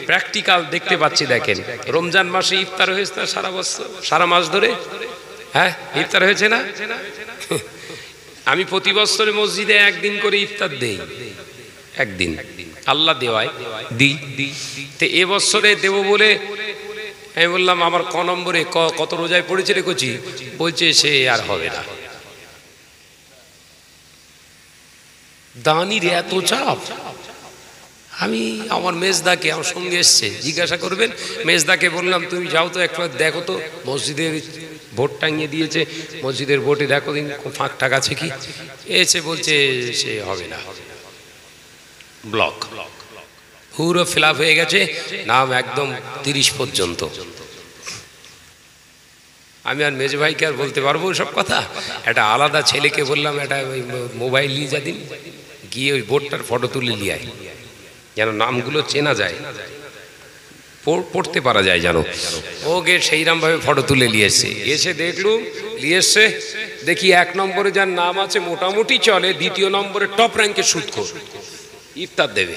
Practical দেখতে পাচ্ছি। দেখেন, রমজান মাসে ইফতার হয়েছে না সারা বছর, সারা মাস ধরে? হ্যাঁ, ইফতার হয়েছে না? আমি প্রতি বছরে মসজিদে একদিন করে ইফতার দেই, একদিন আল্লাহ দেওয়ায় দিই। তো এবছরে দেব বলে আমি বললাম আমার ক নম্বরে কত রোজায় পড়েছে রে কচি, বলছে সে আর হবে না। দানির এত চাপ। আমি আমার মেজদাকে, আমার সঙ্গে এসছে, জিজ্ঞাসা করবেন, মেজদাকে বললাম তুমি যাও তো একবার দেখো তো, মসজিদের ভোট টাঙিয়ে দিয়েছে, মসজিদের ভোটে দেখো দিন ফাঁক টাক আছে কি। এসে বলছে সে হবে না, ব্লক, পুরো ফিল আপ হয়ে গেছে, নাম একদম 30 পর্যন্ত। আমি আর মেজ ভাইকে আর বলতে পারবো সব কথা। একটা আলাদা ছেলেকে বললাম, একটা ওই মোবাইল নিয়ে যা দিন, গিয়ে ওই বোর্ডটার ফটো তুলে নিয়ে আয়, যেন নামগুলো চেনা যায়, পড়তে পারা যায় যেন। ওকে সেইরকমভাবে ফটো তুলে নিয়ে এসছে। এসে দেখলুম নিয়ে এসছে, দেখি 1 নম্বরে যার নাম আছে মোটামুটি চলে, 2য় নম্বরে টপ র্যাঙ্কের সুদখোর, ইফতার দেবে।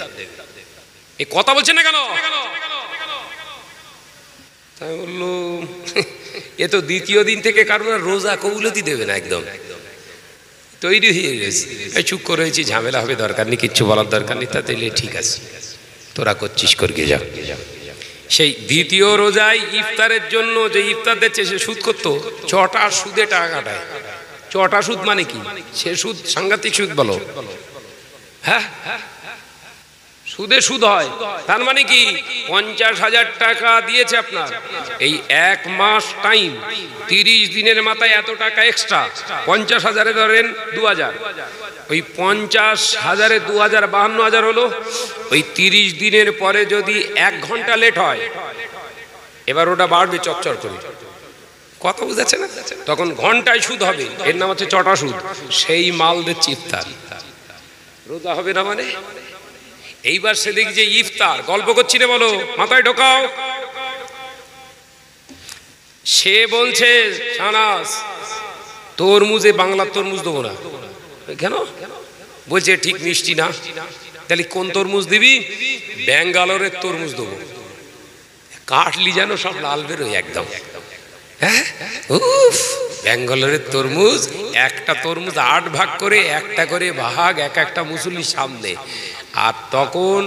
এই কথা বলছে না কেন? তাই বললো এ তো 2য় দিন থেকে কারণ রোজা কবুলতি দেবে না, একদম তৈরি হয়ে গেছে। চুপ করে রয়েছি, ঝামেলা হবে, দরকার নেই, কিচ্ছু বলার দরকার নেই। তাতে ঠিক আছে, তোরা করছিস করগে যা। সেই 2য় রোজায় ইফতারের জন্য যে ইফতার দিচ্ছে, সে সুদ করতো, 6টা সুদে টাকা কাটায়। 6টা সুদ মানে কি? সে সুদ সাংঘাতিক সুদ বলো। হ্যাঁ, সুদে সুদ হয়। তার মানে কি 50,000 টাকা দিয়েছে আপনার, এই 1 মাস টাইম, 30 দিনের মাথায় এত টাকা এক্সট্রা, 50,000-এ ধরেন 2,000, ওই 50,000-এ 2,000 52,000 হলো। ওই 30 দিনের পরে যদি 1 ঘন্টা লেট হয়, এবার ওটা বাড়বে চচ্চর করে, কত বুঝাচ্ছে না? তখন ঘন্টায় সুদ হবে, এর নাম হচ্ছে 6টা সুদ। সেই মাল দিচ্ছে ইফতার, রোজা হবে না মানে। এইবার সে দেখি যে ইফতার, গল্প করছি রে, বলো মাথায় ঢোকাও। সে বলছে শাহনাজ তরমুজে, বাংলার তরমুজ দেবো না। কেন? বলছে ঠিক মিষ্টি না। তাহলে কোন তরমুজ দিবি? ব্যাঙ্গালোরের তরমুজ দেবো। কাটলি যেন সব লাল বেরোয় একদম। হ্যাঁ, উফ, ব্যাঙ্গালোরের তরমুজ, একটা তরমুজ 8 ভাগ করে, একটা করে ভাগ এক একটা মুসল্লির সামনে। আর তখন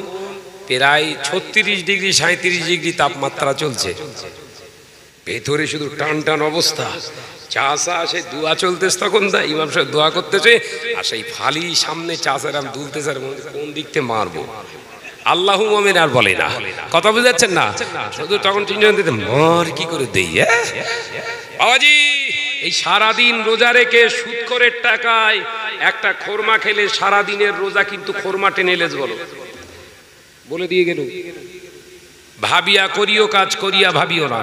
প্রায় 36 ডিগ্রি 37 ডিগ্রি তাপমাত্রা চলছে, ভেতরে শুধু টান টান অবস্থা। চাষা আসে, দোয়া চলতেছে তখন, ইমাম সাহেব দোয়া করতেছে, আর সেই ফালি সামনে চাষারাম দুলতেছে, কোন দিক থেকে মারবো, আল্লাহু আমিন আর বলে না। কথা বুঝাচ্ছেন না? শুধু তখন তিনজন দিতে মার কি করে দেই। বাবাজি, এই সারাদিন রোজা রেখে সুদখোরের টাকায় একটা খোরমা খেলে সারাদিনের রোজা কিন্তু খোরমা টেনে লেজ, বলো, বলে দিয়ে গেল। ভাবিয়া করিও কাজ, করিয়া ভাবিও না।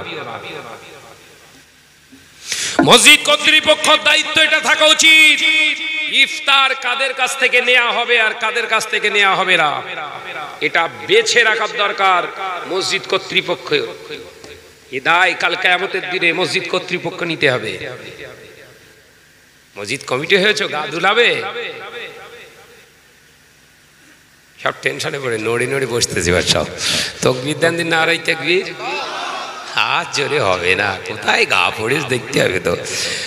মসজিদ কর্তৃপক্ষের দায়িত্ব এটা থাকা উচিত, ইফতার কাদের কাছ থেকে নেওয়া হবে আর কাদের কাছ থেকে নেওয়া হবে না, এটা বেছে রাখার দরকার মসজিদ কর্তৃপক্ষ। এ দায় কাল কিয়ামতের দিনে মসজিদ কর্তৃপক্ষ নিতে হবে। মসজিদ কমিটি হয়েছে, গা ধুলাবে, সব টেনশনে পড়ে নড়ে নড়ে বসতেছে। সব তাকবীর দেন দিন, নারায়ে তাকবীর, হাত জোরে হবে না, কোথায় গা পড়ে দেখতে হবে। তো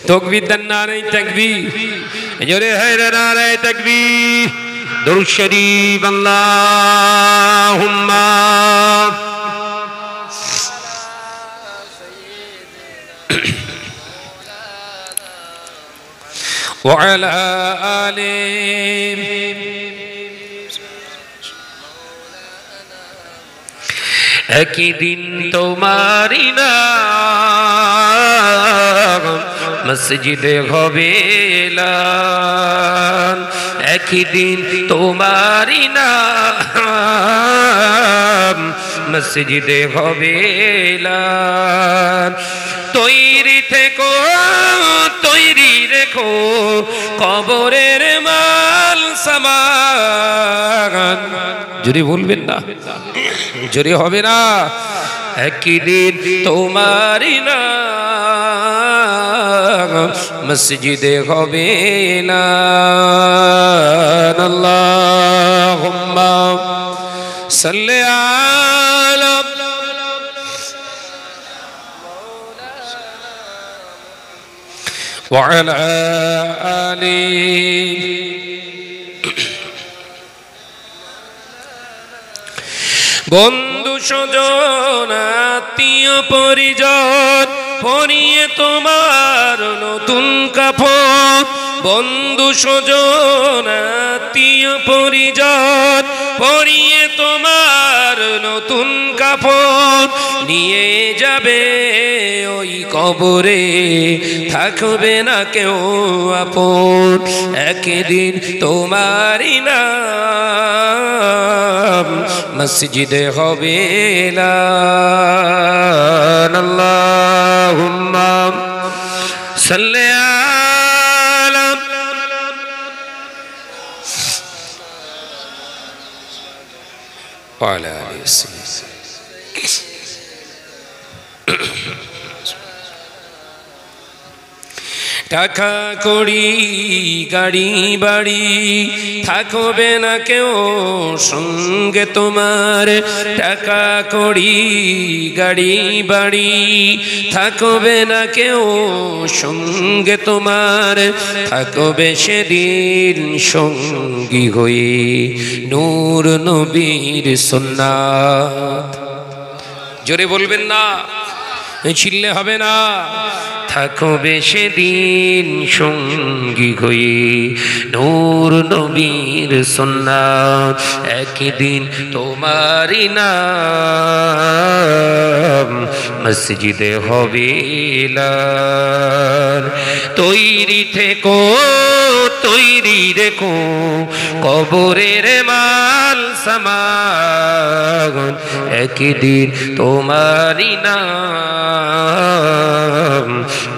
তাকবীর দেন, নারায়ে তাকবীর, জোরে হয় নারায়ে তাকবীর, দরুদ শরীফ, আল্লাহুম্মা ওয়া আলা আলিহি। একদিন তোমারি নাম মসজিদে হবে এলান, একদিন তোমারি নাম মসজিদে হবে এলান। তৈরি থেকো, তৈরি রেখো, কবরের মাল সামান। জোরে বলবেন না, জোরে হবে না। একদিন তোমারি নাম মসজিদে হবে না। আল্লাহুম্মা সাল্লি আলা وعلى آله বন্ধু স্বজন আত্মীয় পরিজন পরিয়ে তোমার নতুন কাফন বন্ধু স্বজন আত্মীয় পরিজন পরিয়ে তোমার নতুন কাফন নিয়ে যাবে ওই কবরে থাকবে না কেউ আপন একদিন তোমারই নাম মসজিদে হবে আল্লাহুম্মা সাল্লি আলা ওয়া আলা আলিহি টাকা কড়ি গাড়ি বাড়ি থাকবে না কেউ সঙ্গে তোমার টাকা কড়ি গাড়ি বাড়ি থাকবে না কেউ সঙ্গে তোমার থাকবে সেদিন সঙ্গী হয়ে নূর নবীর সুন্নাত জোরে বলবেন না ছিললে হবে না থাকবে সেদিন সঙ্গী হয়ে নূর নবীর সুন্নাত একদিন তোমারই নাম মসজিদে হবে তৈরি থেকো তৈরি রেখো কবরের মাল সামান একদিন তোমারই নাম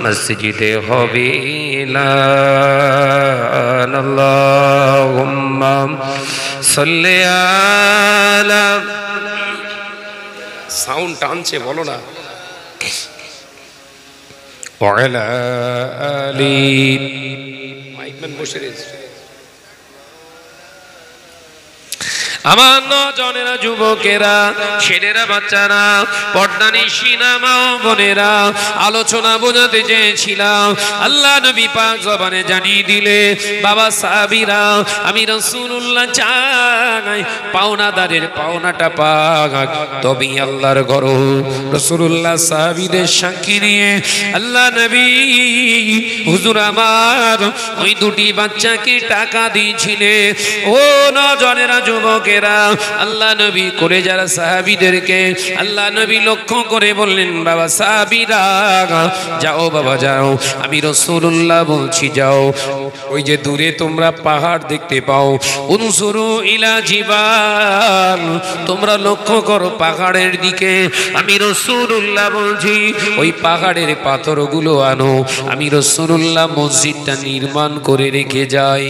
মসজিদে হবে আল্লাহুম্মা সাল্লি আলা সাউন্ড টানছে বলো না ওয়া আলা আলি মাইকম্যান বসে রয়েছে আমার নজনেরা যুবকেরা ছেলেরা বাচ্চারা পর্দানিশিনা মা বোনেরা আলোচনা বোঝাতে চেয়েছিলাম আল্লাহ নবী পাক জবানে জানিয়ে দিলে বাবা সাহাবীরা আমি রাসূলুল্লাহ চাই পাওনাদারের পাওনাটা পাক তবেই আল্লাহর ঘর রাসূলুল্লাহ সাহাবীদের সাক্ষী নিয়ে আল্লাহ নবী হুজুর আমার ওই দুটি বাচ্চাকে টাকা দিয়েছিলেন ও নজনেরা যুবক আল্লাহ নবী করে যারা সাহাবীদেরকে আল্লাহ নবী লক্ষ্য করে বললেন বাবা সাহাবীরা যাও বাবা যাও আমি রাসূলুল্লাহ বলছি যাও ওই যে দূরে তোমরা পাহাড় দেখতে পাও উনসুরু ইলা জিবাল তোমরা লক্ষ্য করো পাহাড়ের দিকে আমি রাসূলুল্লাহ বলছি ওই পাহাড়ের পাথরগুলো আনো আমি রাসূলুল্লাহ মসজিদটা নির্মাণ করে রেখে যাই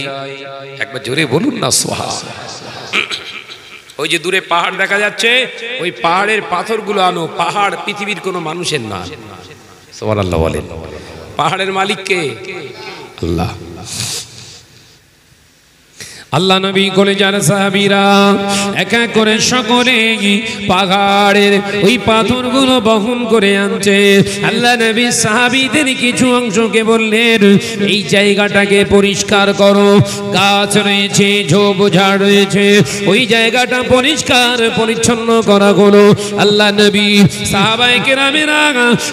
একবার জোরে বলুন না সুবহান ওই যে দূরে পাহাড় দেখা যাচ্ছে ওই পাহাড়ের পাথরগুলো আনো পাহাড় পৃথিবীর কোনো মানুষের না সুবহানাল্লাহ বলেন পাহাড়ের মালিক কে আল্লাহ আল্লাহ নবী কোলে যারা সাহাবীরা এক এক করে সকলে পাহাড়ের ওই পাথরগুলো বহন করে আনছে আল্লাহ নবী সাহাবীদের কিছু অংশকে বললেন এই জায়গাটাকে পরিষ্কার করো গাছ রয়েছে ঝোপঝাড় রয়েছে ওই জায়গাটা পরিষ্কার পরিচ্ছন্ন করা হলো আল্লাহ নবী সাহাবায়ে কেরামেরা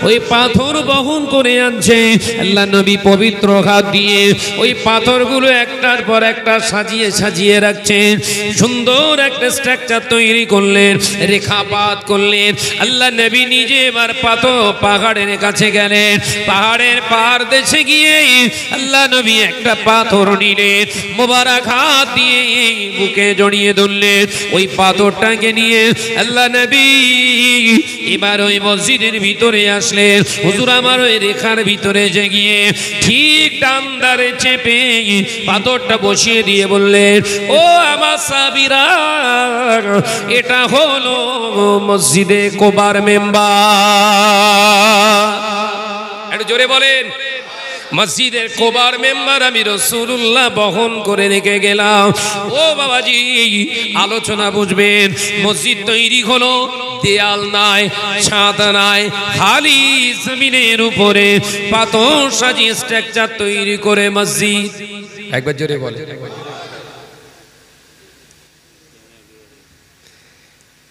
ওই পাথর বহন করে আনছে আল্লাহ নবী পবিত্র হাত দিয়ে ওই পাথরগুলো একটার পর একটা সাজিয়ে সাজিয়ে রাখছেন সুন্দর একটা স্ট্রাকচার তৈরি করলেন রেখাপাত করলেন আল্লাহ নবী নিজে এবার পাহাড়ের কাছে গেলেন পাহাড়ের পার দেশে গিয়ে আল্লাহ নবী একটা পাথর নিলেন মোবারক হাত দিয়ে বুকে জড়িয়ে ধরলেন ওই পাথরটাকে নিয়ে আল্লাহ নবী এবার ওই মসজিদের ভিতরে আসলেন হুজুর আমার ওই রেখার ভিতরে যে গিয়ে ঠিক ডান ধারে চেপে পাথরটা বসিয়ে দিয়ে বললেন ও আমার সাহাবীরা এটা হলো মসজিদে কোবার মেম্বার একটু জোরে বলেন মসজিদের কোবার মেম্বার আমি রাসূলুল্লাহ বহন করে রেখে গেলাম। ও বাবাজি, আলোচনা বুঝবেন। মসজিদ তৈরি হলো, দেয়াল নাই, ছাদ নাই, খালি জমিনের উপরে পাথর সাজিয়ে স্ট্রাকচার তৈরি করে মসজিদ। একবার জোরে বলে।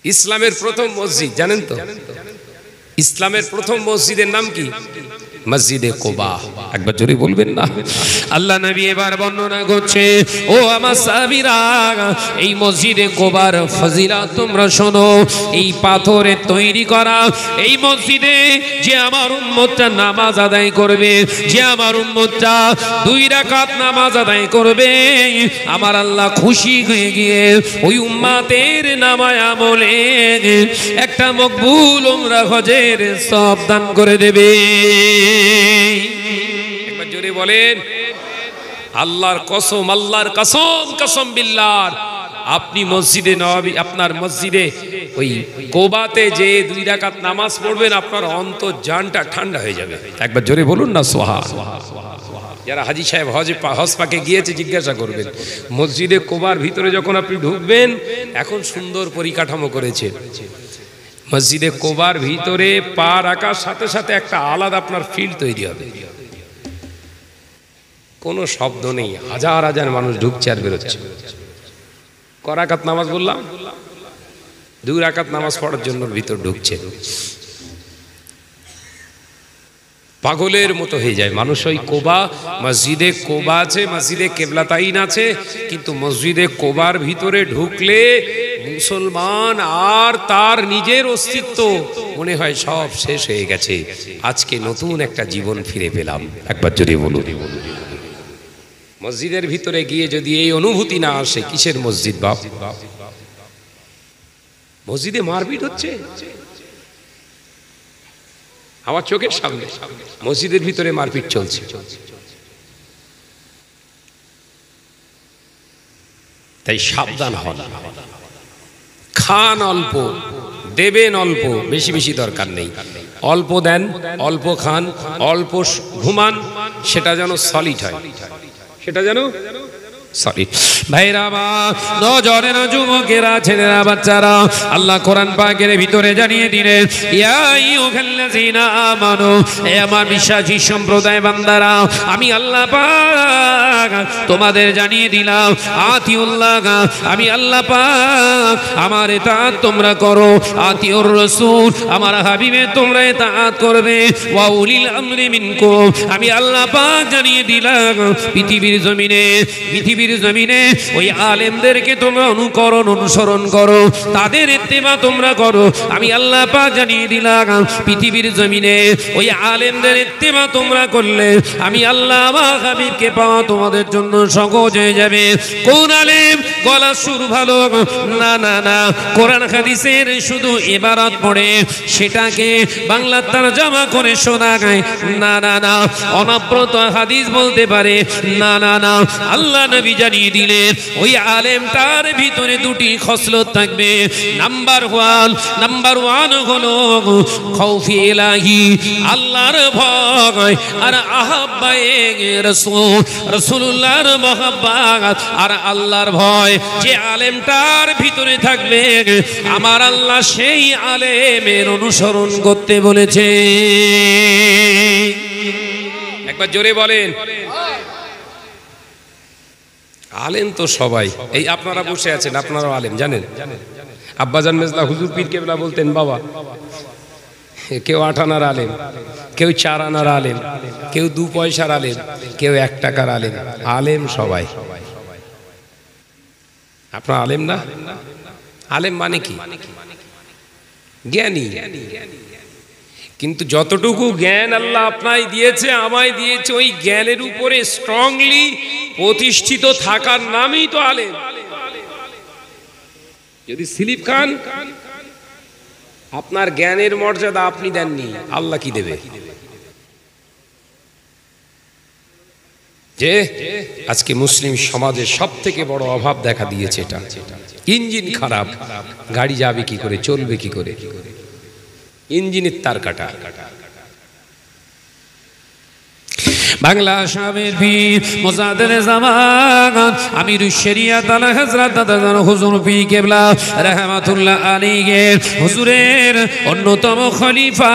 ইসলামের প্রথম মসজিদ জানেন তো? ইসলামের প্রথম মসজিদের নাম কি? মসজিদে কোবা। একবার জোরে বলবেন না? আল্লাহ নবী এবার বর্ণনা করছে, ও আমার সাহাবীরা, এই মসজিদে কোবার ফজিলত তোমরা শোনো। এই পাথরে তৈরি করা এই মসজিদে যে আমার উম্মতটা নামাজ আদায় করবে, যে আমার উম্মতটা 2 রাকাত নামাজ আদায় করবে, আমার আল্লাহ খুশি হয়ে গিয়ে ওই উম্মতের নামায় আমলে একটা মকবুল উমরা হজের সওয়াব দান করে দেবে। একবার জোরে বলেন আল্লাহর কসম, আল্লাহর কসম, কসম বিল্লাহ। আপনি মসজিদে নববী, আপনার মসজিদে ওই কোবাতে যে 2 রাকাত নামাজ পড়বেন, আপনার অন্তর্জানটা ঠান্ডা হয়ে যাবে। একবার জোরে বলুন না সুবহান। যারা হাজী সাহেব হজ পাকে গিয়েছে জিজ্ঞাসা করবেন, মসজিদে কোবার ভিতরে যখন আপনি ঢুকবেন, এখন সুন্দর পরিকাঠামো করেছে। মসজিদে কোবার ভিতরে পা রাখার সাথে সাথে একটা আলাদা আপনার ফিল্ড তৈরি হবে। কোনো শব্দ নেই, হাজার হাজার মানুষ ঢুকছে আর বেরোচ্ছে। ক রাকাত নামাজ বললাম? 2 রাকাত নামাজ পড়ার জন্য ভিতর ঢুকছে। পাগলের মতো হয়ে যায় মানুষ। ওই কোবা, মসজিদে কোবা আছে, মসজিদে কেবলাতাইন আছে, কিন্তু মসজিদে কোবার ভিতরে ঢুকলে মুসলমান আর তার নিজের অস্তিত্ব মনে হয় সব শেষ হয়ে গেছে। আজকে নতুন একটা জীবন ফিরে পেলাম। একবার জোরে বলুন। মসজিদের ভিতরে গিয়ে যদি এই অনুভূতি না আসে, কিসের মসজিদ বাপ? মসজিদে মারপিট হচ্ছে আমার চোখের সামনে, মসজিদের ভিতরে মারপিট চলছে। তাই সাবধান হন। খান অল্প, দেবেন অল্প, বেশি বেশি দরকার নেই। অল্প দেন, অল্প খান, অল্প ঘুমান, সেটা যেন সলিড হয়, সেটা যেন সলিড। ভাইরা আমার, নজরের যুবকেরা, ছেলেরা, বাচ্চারা, আল্লাহ কোরআন পাকের ভিতরে জানিয়ে দিলেন, ইয়া আইয়ুহাল্লাযীনা আমানু, হে আমার বিশ্বাসী সম্প্রদায় বান্দারা, আমি আল্লাহ পাক তোমাদের জানিয়ে দিলাম, আতিউল্লাহ, আমি আল্লাহ পাক আমার ইতাআত তোমরা করো, আতিউর রাসূল, আমার হাবিবের তোমরা ইতাআত করবে, ওয়া উলিল আমরি মিনকুম, আমি আল্লাহ পাক জানিয়ে দিলাম, পৃথিবীর জমিনে ওই আলেমদেরকে তোমরা অনুসরণ করো, তাদের ইত্তেবা তোমরা করো। আমি আল্লাহ পাক জানিয়ে দিলাম, পৃথিবীর জমিনে ওই আলেমদের ইত্তেবা তোমরা করলে আমি আল্লাহ আমার হাবিবকে পাওয়া তোমাদের জন্য সহজ হয়ে যাবে। কোন আলেম? গলা সুর ভালো না, না না, কোরআন হাদিসের শুধু ইবারত পড়ে সেটাকে বাংলা তরজমা করে শোনা যায় না, না না, অনবরত হাদিস বলতে পারে না, না না। আল্লাহ নবী জানিয়ে দিলেন, ওই আলেমটার ভিতরে 2টি খসলত থাকবে। নাম্বার ওয়ান হলো খাউফি ইলাহি, আল্লাহর ভয়, আর আহাব্বায়ে রাসূলুল্লাহর মহব্বত আর আল্লাহর ভয়। যে আলেমটার ভিতরে থাকবে, আমার আল্লাহ সেই আলেমের অনুসরণ করতে বলেছে। একবার জোরে বলেন। আলেম তো সবাই, এই আপনারা বসে আছেন, আপনারাও আলেম জানেন। আব্বাজান মেজলা হুজুর পীর কেবলা বলতেন, বাবা, কেউ 8 আনার আলেম, কেউ 4 আনার আলেম, কেউ 2 পয়সার আলেম, কেউ 1 টাকার আলেম। আলেম সবাই। আপনার আলেম না? আলেম মানে কি? জ্ঞানী। কিন্তু যতটুকু জ্ঞান আল্লাহ আপনাই দিয়েছে, আমায় দিয়েছে, ওই জ্ঞানের উপরে স্ট্রংলি প্রতিষ্ঠিত থাকার নামই তো আলেম। যদি স্লিপ খান, আপনার জ্ঞানের মর্যাদা আপনি দেননি, আল্লাহ কি দেবে? যে আজকে মুসলিম সমাজের সবথেকে বড় অভাব দেখা দিয়েছে এটা। ইঞ্জিন খারাপ, গাড়ি যাবে কি করে, চলবে কি করে, ইঞ্জিনের তার কাটা। বাংলা সাহেবের পীর মুজাদ্দেদ জামান আমিরুশ শরিয়াত আলা হযরত দাদা হুজুর পীর কেবলা রাহমাতুল্লাহ আলাইহি হুজুরের অন্যতম খলিফা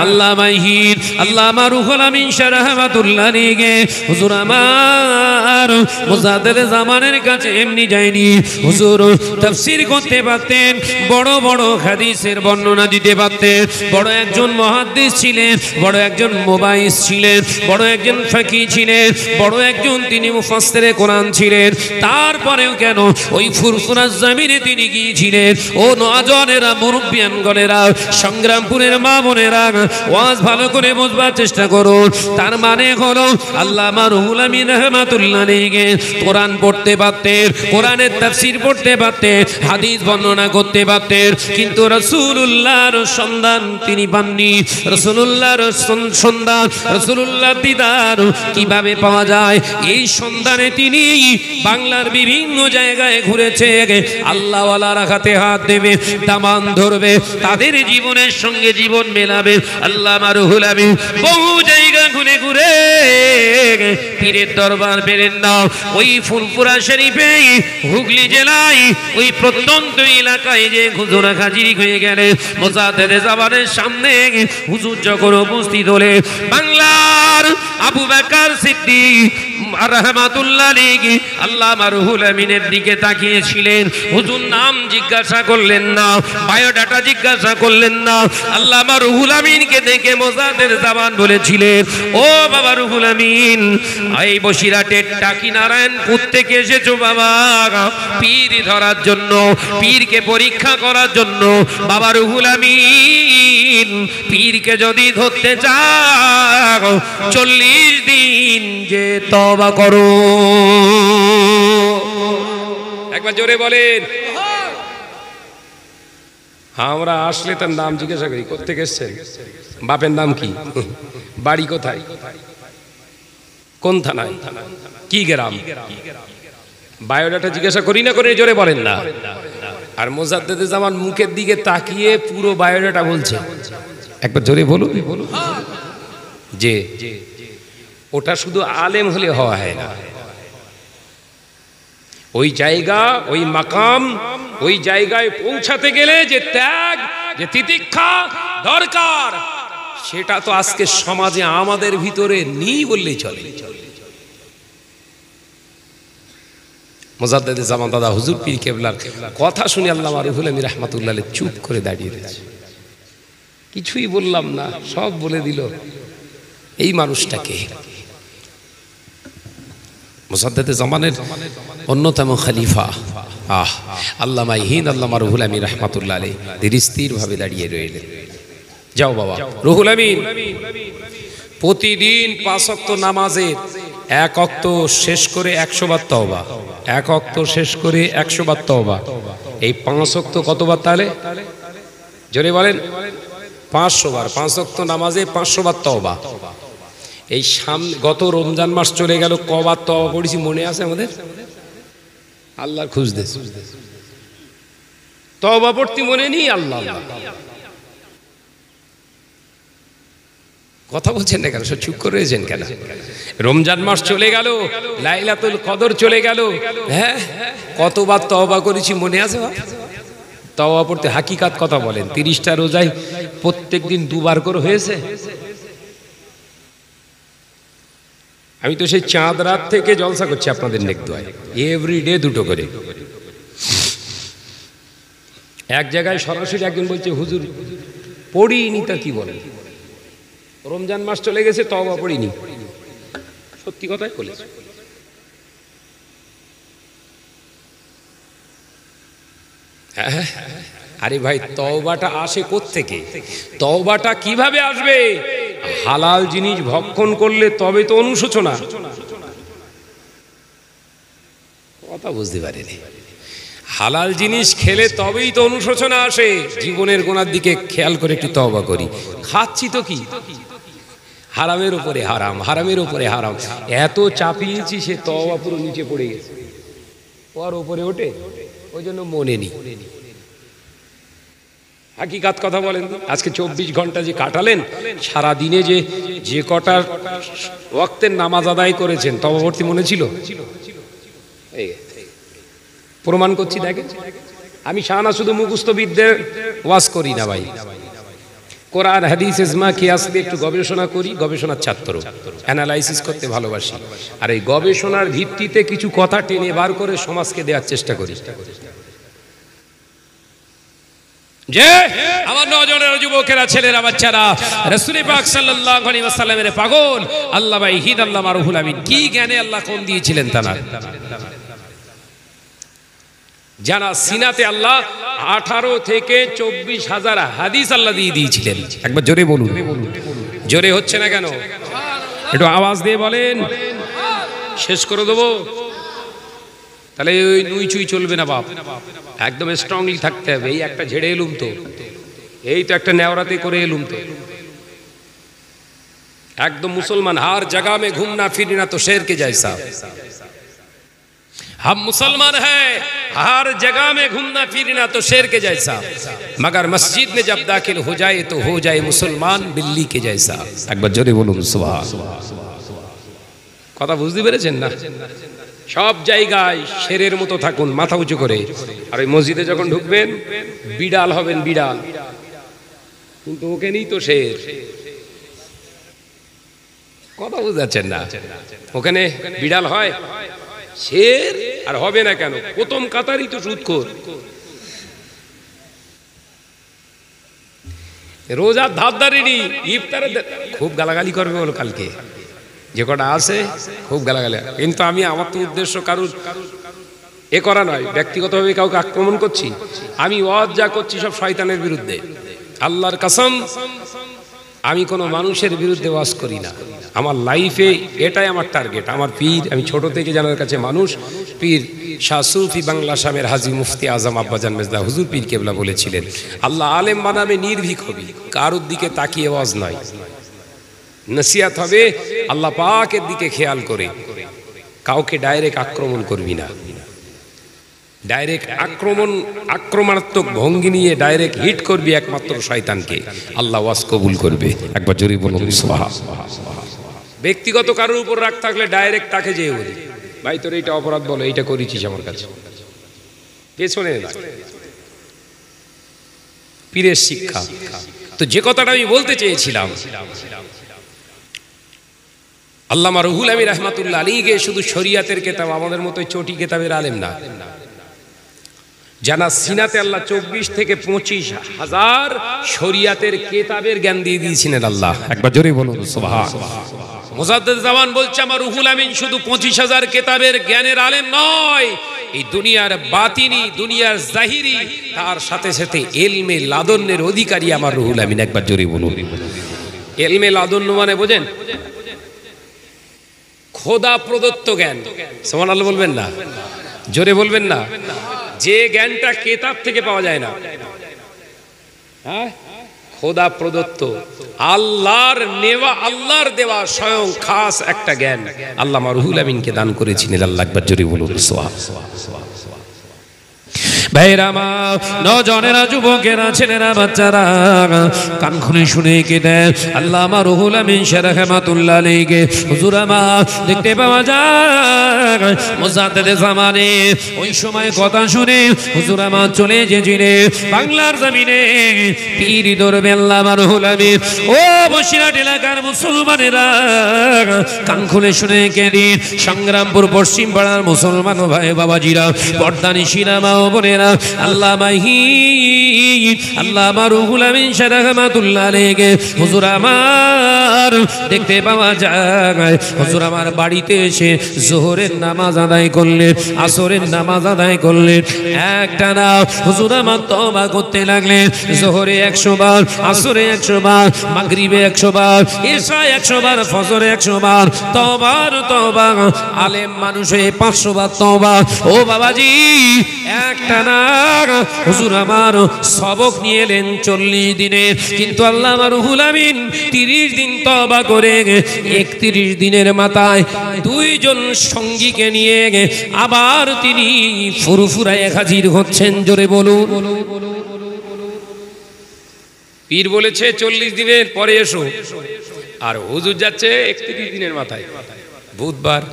আল্লামা হিদ আল্লামা রুহুল আমিন শাহ রাহমাতুল্লাহ আলাইহি হুজুর আমার মুজাদ্দেদ জামানের কাছে এমনি যায়নি। হুজুর তাফসীর করতে পারতেন, বড় বড় হাদিসের বর্ণনা দিতে পারতেন, বড় একজন মুহাদ্দিস ছিলেন, বড় একজন মুবাইস ছিলেন, বড় একজন ফাকি ছিলেন, বড় একজন তিনি মুফাসসিরে কোরআন ছিলেন। তারপরেও কেন ওই ফুরফুরা জমিনে তিনি গিয়েছিলেন? ও নওজওয়ানেরা, মুরব্বিয়ানগণেরা, সংগ্রামপুরের মা বোনেরা, ওয়াজ ভালো করে বুঝবার চেষ্টা করুন। তার মানে হলো আল্লামা রুহুল আমিন রাহমাতুল্লাহ আলাইহি কোরআন পড়তে পারতেন, কোরআনের তাফসীর পড়তে পারতেন, হাদিস বর্ণনা করতে পারতেন, কিন্তু রাসূলুল্লাহর সন্ধান তিনি পাননি। রাসূলুল্লাহর সন্ধান, রাসূলুল্লাহর দিদার কিভাবে পাওয়া যায়, এই সন্ধানে তিনি বাংলার বিভিন্ন জায়গায় ঘুরেছে। আল্লাহওয়ালার হাতে হাত দেবে, দামান ধরবে, তাদের জীবনের সঙ্গে জীবন মেলাবে। আল্লামা রুহুল আমিন বহু জায়গা ঘুরে ঘুরে পীরের দরবার পেলেন না। ওই ফুরফুরা শরীফে হুগলি জেলায় ওই প্রত্যন্ত এলাকায় যে হুজুর হাজির হয়ে গেলেন মুজাদ্দেদ জামানের সামনে, হুজুর যখন উপস্থিত হলে বাংলার আবু বকর সিদ্দিক রাহমাতুল্লাহ আলাইহি আল্লামা রুহুল আমিনের দিকে তাকিয়েছিলেন। হুজুর নাম জিজ্ঞাসা করলেন না, বায়োডাটা জিজ্ঞাসা করলেন না। আল্লামা রুহুল আমিনকে দেখে মুজাদ্দেদ জামান বলেছিলেন, ও বাবা রুহুল আমিন, এই বসিরহাটের টাকি নারায়ণপুর থেকে এসেছো বাবা পীর ধরার জন্য, পীরকে পরীক্ষা করার জন্য। বাবা রুহুল আমিন, পীরকে যদি ধরতে চাও 40 দিন যে তওবা করো। একবার জোরে বলেন। আমরা আসলে তার নাম জিজ্ঞাসা করি, কোত্থেকে এসছেন, বাপের নাম কি, বাড়ি কোথায়, কোন থানায়, কি গ্রাম, বায়োডাটা জিজ্ঞাসা করি না করে জোরে বলেন না। আর মুজাদ্দেদ জামান মুখের দিকে তাকিয়ে পুরো বায়োডাটা বলছে। একবার জোরে বলুন যে ওটা শুধু আলেম হলে হওয়া হয় না। ওই জায়গা, ওই মাকাম, ওই জায়গায় পৌঁছাতে গেলে যে ত্যাগ, যে তিতিক্ষা দরকার, সেটা তো আজকে সমাজে আমাদের ভিতরে নেই বললেই চলে। মুজাদ্দেদ জামান দাদা হুজুর পীর কেবলার কথা শুনে আল্লামা রুহুল আমিন রাহমাতুল্লাহ আলাইহি চুপ করে দাঁড়িয়ে রয়েছে। কিছুই বললাম না, সব বলে দিল। এই মানুষটাকে মুজাদ্দেদ জামানের অন্যতম খলিফা আল্লামা হিন্দ আল্লামা রুহুল আমিন রাহমাতুল্লাহ আলাইহি ধীর স্থির ভাবে দাঁড়িয়ে রইলেন। যাও বাবা রুহুল আমিন, প্রতিদিন 5 ওয়াক্ত নামাজে 1 ওয়াক্ত শেষ করে 100 বার তওবা, 1 ওয়াক্ত শেষ করে 100 বার তওবা। এই 5 ওয়াক্ত কতবার তাহলে জোরে বলেন? 500 বার। 5 ওয়াক্ত নামাজে 500 বার তওবা। এই সামনে গত রমজান মাস চলে গেল, কবার তওবা পড়েছি মনে আছে আমাদের? আল্লাহর খুঁজতে তওবা পড়তে মনে নেই। আল্লাহ কথা বলছেন না কেন? সব চুপ করে রয়েছেন কেন? রমজান মাস চলে গেল, লাইলাতুল কদর চলে গেল, হ্যাঁ কতবার তওবা করেছি মনে আছে? তওবা পড়তে হাকিকাত কথা বলেন। 30টা রোজায় প্রত্যেকদিন 2 বার করে হয়েছে। আমি তো সেই চাঁদ রাত থেকে জলসা করছি আপনাদের নেক দোয়ায়, এভরিডে 2টো করে। এক জায়গায় সরাসরি একজন বলছে হুজুর পড়িনি, তা কি বলেন? রমজান মাস চলে গেছে তওবা পড়িনি। সত্যি কথাই বলেছে। আরে ভাই, তওবাটা আসে কোত্থেকে? তওবাটা কিভাবে আসবে? হালাল জিনিস ভক্ষণ করলে তবে তো অনুশোচনা। কথা বুঝতে পারেনি। হালাল জিনিস খেলে তবেই তো অনুশোচনা আসে। জীবনের গোনার দিকে খেয়াল করে একটু তওবা করি। খাচ্ছি তো কি, হারামের উপরে হারাম, হারামের উপরে হারাম, এত চাপিয়েছি সে তওবা পুরো নিচে পড়ে গেছে, ওর উপরে ওঠে, ওই জন্য মনে নেই। হাকিকাত কথা বলেন। আজকে 24 ঘন্টা যে কাটালেন, সারা দিনে যে কটার ওয়াক্তের নামাজ আদায় করেছেন তববর্তী মনে ছিল? প্রমাণ করছি দেখেন। আমি শাহানা শুধু মুখস্থ বিদ্যে ওয়াজ করি না ভাই, কোরআন হাদিস ইজমা কিয়াস দিয়ে একটু গবেষণা করি, গবেষণার ছাত্র, অ্যানালাইসিস করতে ভালোবাসি, আর এই গবেষণার ভিত্তিতে কিছু কথা টেনে বার করে সমাজকে দেওয়ার চেষ্টা করি। যে আমার নজরের যুবকেরা, ছেলেরা, বাচ্চারা রাসূল পাক সাল্লাল্লাহু আলাইহি ওয়াসাল্লামের পাগল আল্লামা ইহিদ আল্লামা রুহুল আমিন কি জ্ঞানে আল্লাহ কোন দিয়েছিলেন তারা, জানা সিনাতে আল্লাহ 18 থেকে 24,000 হাদিস আল্লাহ দিয়ে দিয়েছিলেন। একবার জোরে বলুন। জোরে হচ্ছে না কেন? একটু আওয়াজ দিয়ে বলেন। শেষ করে দেবো তাহলে ওই নুই চুই চলবে না বাপ, একদম স্ট্রংলি থাকতে হবে। এই একটা ঝেড়ে এলুম তো, এই তো একটা নেওরাতে করে এলুম তো, একদম মুসলমান হার জায়গা में घूमना फिरना तो शेर के जैसा। हम मुसलमान हैं, हर जगह में घूमना फिरना तो शेर के जैसा, मगर मस्जिद में जब दाखिल हो जाए तो हो जाए मुसलमान बिल्ली के जैसा। একবার জোরে বলুন সুবহানাল্লাহ। কথা বুঝতে পেরেছেন না? সব জায়গায় শেরের মতো থাকুন, মাথা উঁচু করে। আর ওই মসজিদে যখন ঢুকবেন বিড়াল হবেন, বিড়াল, কিন্তু ওখানেই তো শের। কথা বুঝাচ্ছেন না? ওখানে বিড়াল হয়, শের আর হবে না কেন? প্রথম কাতারই তো সুদখোর। রোজার ধারদারিনি, ইফতারে খুব গালাগালি করবে বলো কালকে, যে কটা আছে খুব গালাগালি। কিন্তু আমি, আমার তো উদ্দেশ্য কারুর এ করা নয়, ব্যক্তিগতভাবে কাউকে আক্রমণ করছি। আমি ওয়াজ যা করছি সব শয়তানের বিরুদ্ধে। আল্লাহর কসম, আমি কোনো মানুষের বিরুদ্ধে ওয়াজ করি না। আমার লাইফে এটাই আমার টার্গেট। আমার পীর, আমি ছোট থেকে জানার কাছে মানুষ, পীর শাহ সুফি বাংলা শামের হাজী মুফতি আজম আব্বাজান মেজদা হুজুর পীর কেবলা বলেছিলেন, আল্লাহ আলেম বানাবে নির্ভীক হবি, কারোর দিকে তাকিয়ে ওয়াজ নয়। নসিহত হবে আল্লাহ পাকের দিকে খেয়াল করে, কাউকে ডাইরেক্ট আক্রমণ করবি না। ডাইরেক্ট আক্রমণাত্মক ভঙ্গি নিয়ে ডাইরেক্ট হিট করবি একমাত্র শয়তানকে, আল্লাহ ওয়াজ কবুল করবে। একবার জোরে বলুন সুবহানাল্লাহ। ব্যক্তিগত কারোর উপর রাগ থাকলে ডাইরেক্ট তাকে যেয়ে বলি, ভাই তোর এইটা অপরাধ বলো, এইটা করেছিস আমার কাছে, পেছনে না। পীরের শিক্ষা। তো যে কথাটা আমি বলতে চেয়েছিলাম, আল্লামা রুহুল আমিন রাহমাতুল্লাহ আলাইহি শুধু শরীয়তের কিতাব, আমাদের মতো চটি কিতাবের আলেম না, জানা সিনাতে আল্লাহ 24 থেকে 25,000 শরীয়তের কিতাবের জ্ঞান দিয়ে দিয়েছিলেন আল্লাহ। একবার জোরে বলুন সুবহানাল্লাহ। মুজাদ্দিদ জামান বলছে, আমার রুহুল আমিন শুধু 25,000 কিতাবের জ্ঞানের আলেম নয়, এই দুনিয়ার বাতিনি, দুনিয়ার জাহিরি, তার সাথে সাথে ইলমে লাদুন্নের অধিকারী আমার রুহুল আমিন। একবার জোরে বলুন। ইলমে লাদুন্ন মানে বোঝেন? খোদা প্রদত্ত জ্ঞান। সুবহানাল্লাহ বলবেন না? জোরে বলবেন না? যে জ্ঞানটা কিতাব থেকে পাওয়া যায় না, হ্যাঁ, খোদা প্রদত্ত, আল্লাহর নেওয়া, আল্লাহর দেওয়া স্বয়ং খাস একটা জ্ঞান আল্লামা রুহুল আমিনকে দান করেছিলেন আল্লাহ। একবার জোরে বলুন সুবহানাল্লাহ। ভাইরা মা, নজনেরা, যুবকেরা, ছেলেরা, বাচ্চারা, কান খুলে শুনে কেটে আল্লামা রুহুল আমিন রাহমাতুল্লাহ আলাইহি হুজুর আমার দেখতে পাওয়া যায় মুজাদ্দিদ জামানে ওই সময় কথা শুনে হুজুর আমার চলে যেছিলেন বাংলার জমিনে পীর দরবে আল্লামা রুহুল আমিন। ও বসিরহাট এলাকার মুসলমানেরা, কান খুলে শুনে কেটে সংগ্রামপুর পশ্চিম পাড়ার মুসলমান ভাই বাবাজিরা, পর্দানিশিরা মা ও বোনেরা, আল্লামা রুহুল আমিন রাহমাতুল্লাহ আলাইহি হুজুর আমার দেখতে পাওয়া যায় হুজুর আমার বাড়িতে এসে যোহরের নামাজ আদায় করলেন, আসরের নামাজ আদায় করলেন, একটানা হুজুর আমার তওবা করতে লাগলেন। যোহরে 100 বার, আসরে 100 বার, মাগরিবে 100 বার, ইশায় 100 বার, ফজরে 100 বার, তওবার তওবা। আলেম মানুষ হয়ে 500 বার তওবা। ও বাবাজি, একটানা হুজুর আমার সবক নিয়ে এলেন 40 দিনে, কিন্তু আল্লামা রুহুল আমিন 30 দিন তওবা করে 31 দিনের মাথায় 2 জন সঙ্গীকে নিয়ে আবার তিনি ফুরফুরায় হাজির হচ্ছেন। জোরে বলুন। পীর বলেছে 40 দিনের পরে এসো, আর হুজুর যাচ্ছে 31 দিনের মাথায়, বুধবার।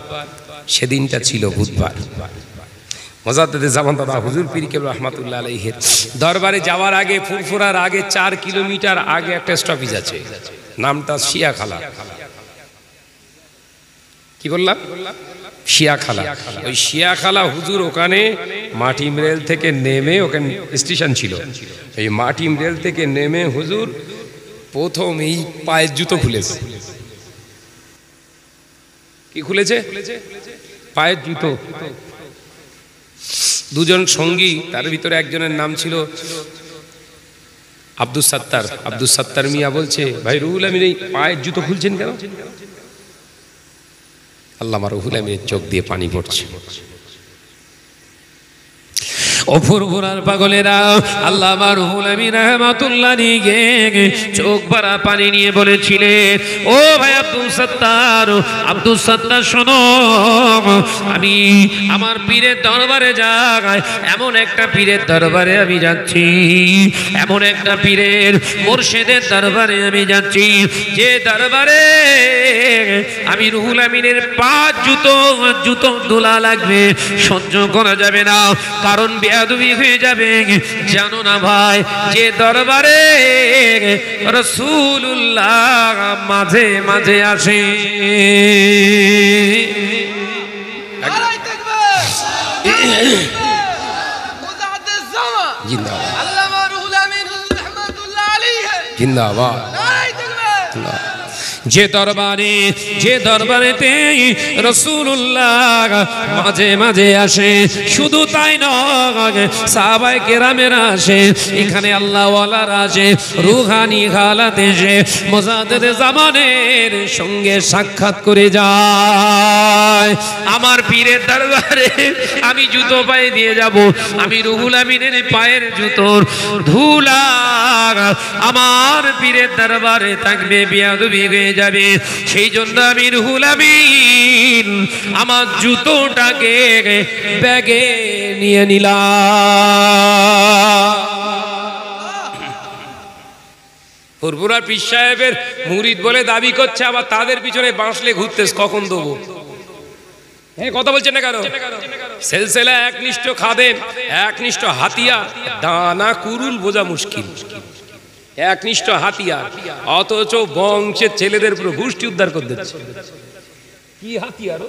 সেদিনটা ছিল বুধবার। মোজাদ্দেদে জামান দাদা হুজুর পীর কেবলা রহমাতুল্লাহ আলাইহির দরবারে যাওয়ার আগে, ফুরফুরার আগে 4 কিলোমিটার আগে একটা স্টপেজ আছে, নামটা শিয়াখালা। কি বললাম? শিয়াখালা। ওই শিয়াখালা হুজুর ওখানে মাটিম রেল থেকে নেমে, ওখানে স্টেশন ছিল, এই মাটিম রেল থেকে নেমে হুজুর প্রথম এই পায়ের জুতো খুলেছে। কি খুলেছে? পায়ের জুতো। দুজন সঙ্গী, তার ভিতরে একজনের নাম ছিল আব্দুস সাত্তার। আব্দুস সাত্তার মিয়া বলছে, ভাই রুহুল আমিন এই পায়ের জুতো খুলছেন কেন? আল্লামা রুহুল আমিনের চোখ দিয়ে পানি পড়ছে। ও ফুরফুরার পাগলেরা, আল্লামা রুহুল আমিন রাহমাতুল্লাহ আলাইহি চোখ ভরা পানি নিয়ে বলেছিলেন, ও ভাই আব্দুল সাত্তার, আব্দুল সাত্তার শোনো, আমি আমার পীরের দরবারে যাই, এমন একটা পীরের দরবারে আমি যাচ্ছি, এমন একটা পীরের মুর্শিদের দরবারে আমি যাচ্ছি, যে দরবারে আমি রুহুল আমিনের পা জুতো দোলা লাগবে, সহ্য করা যাবে না, কারণ বেয়াদবি হয়ে যাবে। জানো না ভাই, যে দরবারে রাসূলুল্লাহ মাঝে মাঝে আসে, জিন্দাবাদ। যে দরবারেতে রাসূলুল্লাহ মাঝে মাঝে আসে, শুধু তাই নয়, সাহাবায়ে কেরামেরা আসে, এখানে আল্লাহ ওয়ালারা আসে, রুহানি হালাতে এসে মুজাদ্দেদে জামানের সঙ্গে সাক্ষাৎ করে যায়। আমার পীরের দরবারে আমি জুতো পায়ে দিয়ে যাব, আমি রুহুল আমিনের পায়ের জুতোর ধুলা আমার পীরের দরবারে থাকবে, বেয়াদবি হয়ে যাবে। সেই জন্য আমি রুহুল আমিন আমার জুতোটাকে ব্যাগে নিয়ে নিলাম। ফুরফুরা পীর সাহেবের মুরিদ বলে দাবি করছে, আবার তাদের পিছনে বাঁশলে ঘুরতেস, কখন দেবো? হ্যাঁ, কথা বলছেন না কেন? সিলসিলা একনিষ্ঠ খাদেম, একনিষ্ঠ হাতিয়ার, দানা কুরুল বোঝা মুশকিল। একনিষ্ঠ হাতিয়ার, অথচ বংশের ছেলেদের পুরো গোষ্ঠী উদ্ধার করে দিচ্ছে। কি হাতিয়ার?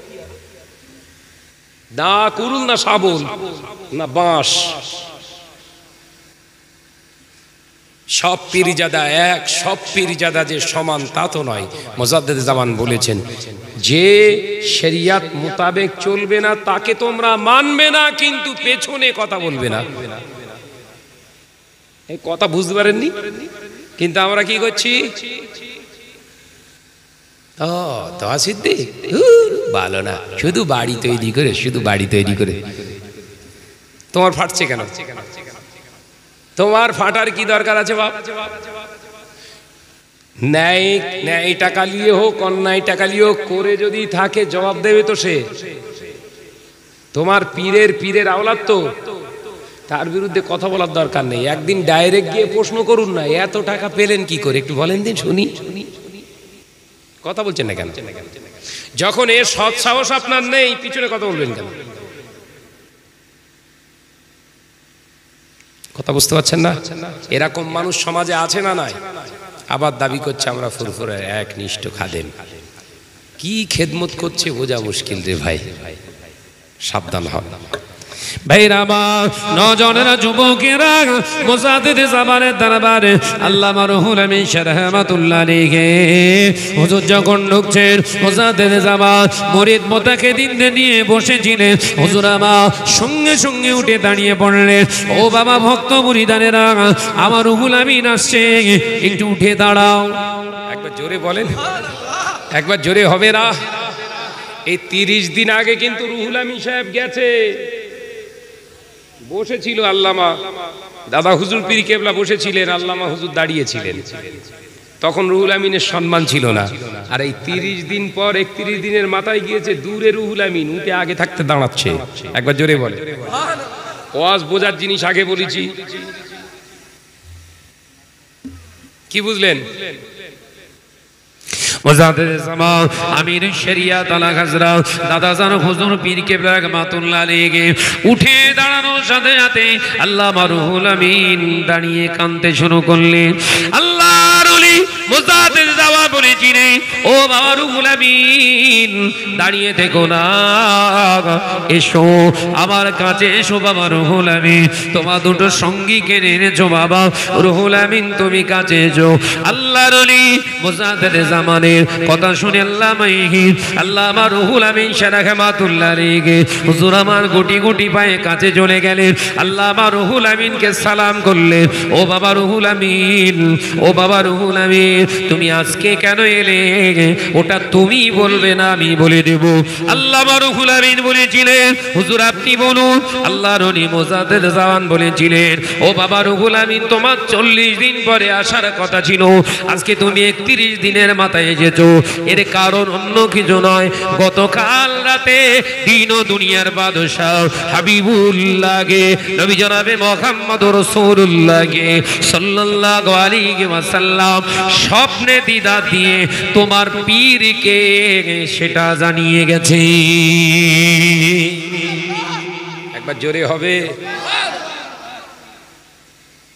দা কুরুল না শাবল না বাঁশ? সব পীরজাদা এক, সব পীরজাদা যে সমান তা তো নয়। মুজাদ্দেদে জামান বলেছেন, যে শরিয়ত মোতাবেক চলবে না তাকে তোমরা মানবে না, কিন্তু পেছনে কথা বলবে না। এই কথা বুঝতে পারেননি? কিন্তু আমরা কি করছি? ও তোয়া সিদ্দিক ভালো না, শুধু বাড়ি তৈরি করে, শুধু বাড়ি তৈরি করে। তোমার ফাটছে কেন? তোমার ফাটার কি দরকার আছে বাপ? ন্যায় টাকা লিয়ে হোক, অন্যায় টাকা লিয়ে হোক, করে যদি থাকে জবাব দেবে তো সে। তোমার পীরের আওলাদ তো, তার বিরুদ্ধে কথা বলার দরকার নেই। একদিন ডাইরেক্ট গিয়ে প্রশ্ন করুন না, এত টাকা পেলেন কি করে, একটু বলেন দিন শুনি। কথা বলছেন না কেন? যখন এর সৎ সাহস আপনার নেই, পিছনে কথা বলবেন কেন? কথা বুঝতে পারছেন না? এরকম মানুষ সমাজে আছে না নাই? আবার দাবি করছে আমরা ফুরফুরের একনিষ্ঠ খাদেম। কি খেদমত করছে বোঝা মুশকিল রে ভাই, সাবধান হন ভাইরা আমার। নজনেরা যুবকেরা মুজাদ্দেদে জামানের দরবারে আল্লামা রুহুল আমিন রাহমাতুল্লাহ আলাইহি হুজুর যখন ঢুকছেন, মুজাদ্দেদে জামান মুরিদ মুতাকিদিন নিয়ে বসেছিলেন। হুজুর আমার সঙ্গে সঙ্গে উঠে দাঁড়িয়ে পড়লেন, ও বাবা ভক্ত মুরিদানেরা, আমার রুহুল আমিন আসছে, একটু উঠে দাঁড়াও। একবার জোরে বলেন, একবার জোরে হবে না? এই 30 দিন আগে কিন্তু রুহুল আমিন সাহেব গেছে, বসেছিল আল্লামা দাদা হুজুর পীর কেবলা বসেছিলেন, আল্লামা হুজুর দাঁড়িয়েছিলেন। তখন রুহুল আমিনের সম্মান ছিল না। আর এই 30 দিন পর 31 দিনের মাথায় গিয়েছে, দূরে রুহুল আমিন, উঠে আগে থাকতে দাঁড়াচ্ছে। একবার জোরে বলে। ওয়াজ বোঝার জিনিস আগে বলেছি। কি বুঝলেন? মুজাদ্দিদ জামান আমির শরিয়াত আলা হযরত দাদাজান হুজুর পীর কেবলা রাহমাতুল্লাহ আলাইহি উঠে দাঁড়ানোর সাথে সাথে আল্লামা রুহুল আমিন দাঁড়িয়ে কাঁদতে শুরু করলেন। আল্লাহর ওলি মুজাদ্দিদ জামান বলেছিলেন, ও বাবা রুহুল আমিন দাঁড়িয়ে থেকো না, এসো আমার কাছে এসো বাবা রুহুল আমিন, তোমার দুটো সঙ্গীকে এনেছো বাবা রুহুল আমিন, তুমি কাছে এসো। আল্লাহর ওলি মুজাদ্দিদ জামানের কথা শুনে আল্লামা রুহুল আমিন রাহমাতুল্লাহ আলাইহি হুজুর আমার গুটি গুটি পায়ে কাছে চলে গেলেন। আল্লামা রুহুল আমিনকে সালাম করলেন, ও বাবা রুহুল আমিন, ও বাবা রুহুল আমিন, তুমি আজকে কেন এলে ওটা তুমি বলবে না আমি বলে দেব। আল্লামা রুহুল আমিন বলেছিলেন, হুজুর আপনি বলুন। আল্লাহর ওলি মুজাদ্দিদ জামান বলেছিলেন, ও বাবা রুহুল আমিন, তোমার 40 দিন পরে আসার কথা ছিল, আজকে তুমি 31 দিনের মাথায় এসেছো। এর কারণ অন্য কিছু নয়, গতকাল রাতে দিন ও দুনিয়ার বাদশাহ হাবিবুল্লাহকে নবী জনাবে মুহাম্মদুর রাসূলুল্লাহকে সাল্লাল্লাহু আলাইহি ওয়াসাল্লাম স্বপ্নে দিদার দিয়ে তোমার পীরকে সেটা জানিয়ে গেছে। একবার জোরে হবে।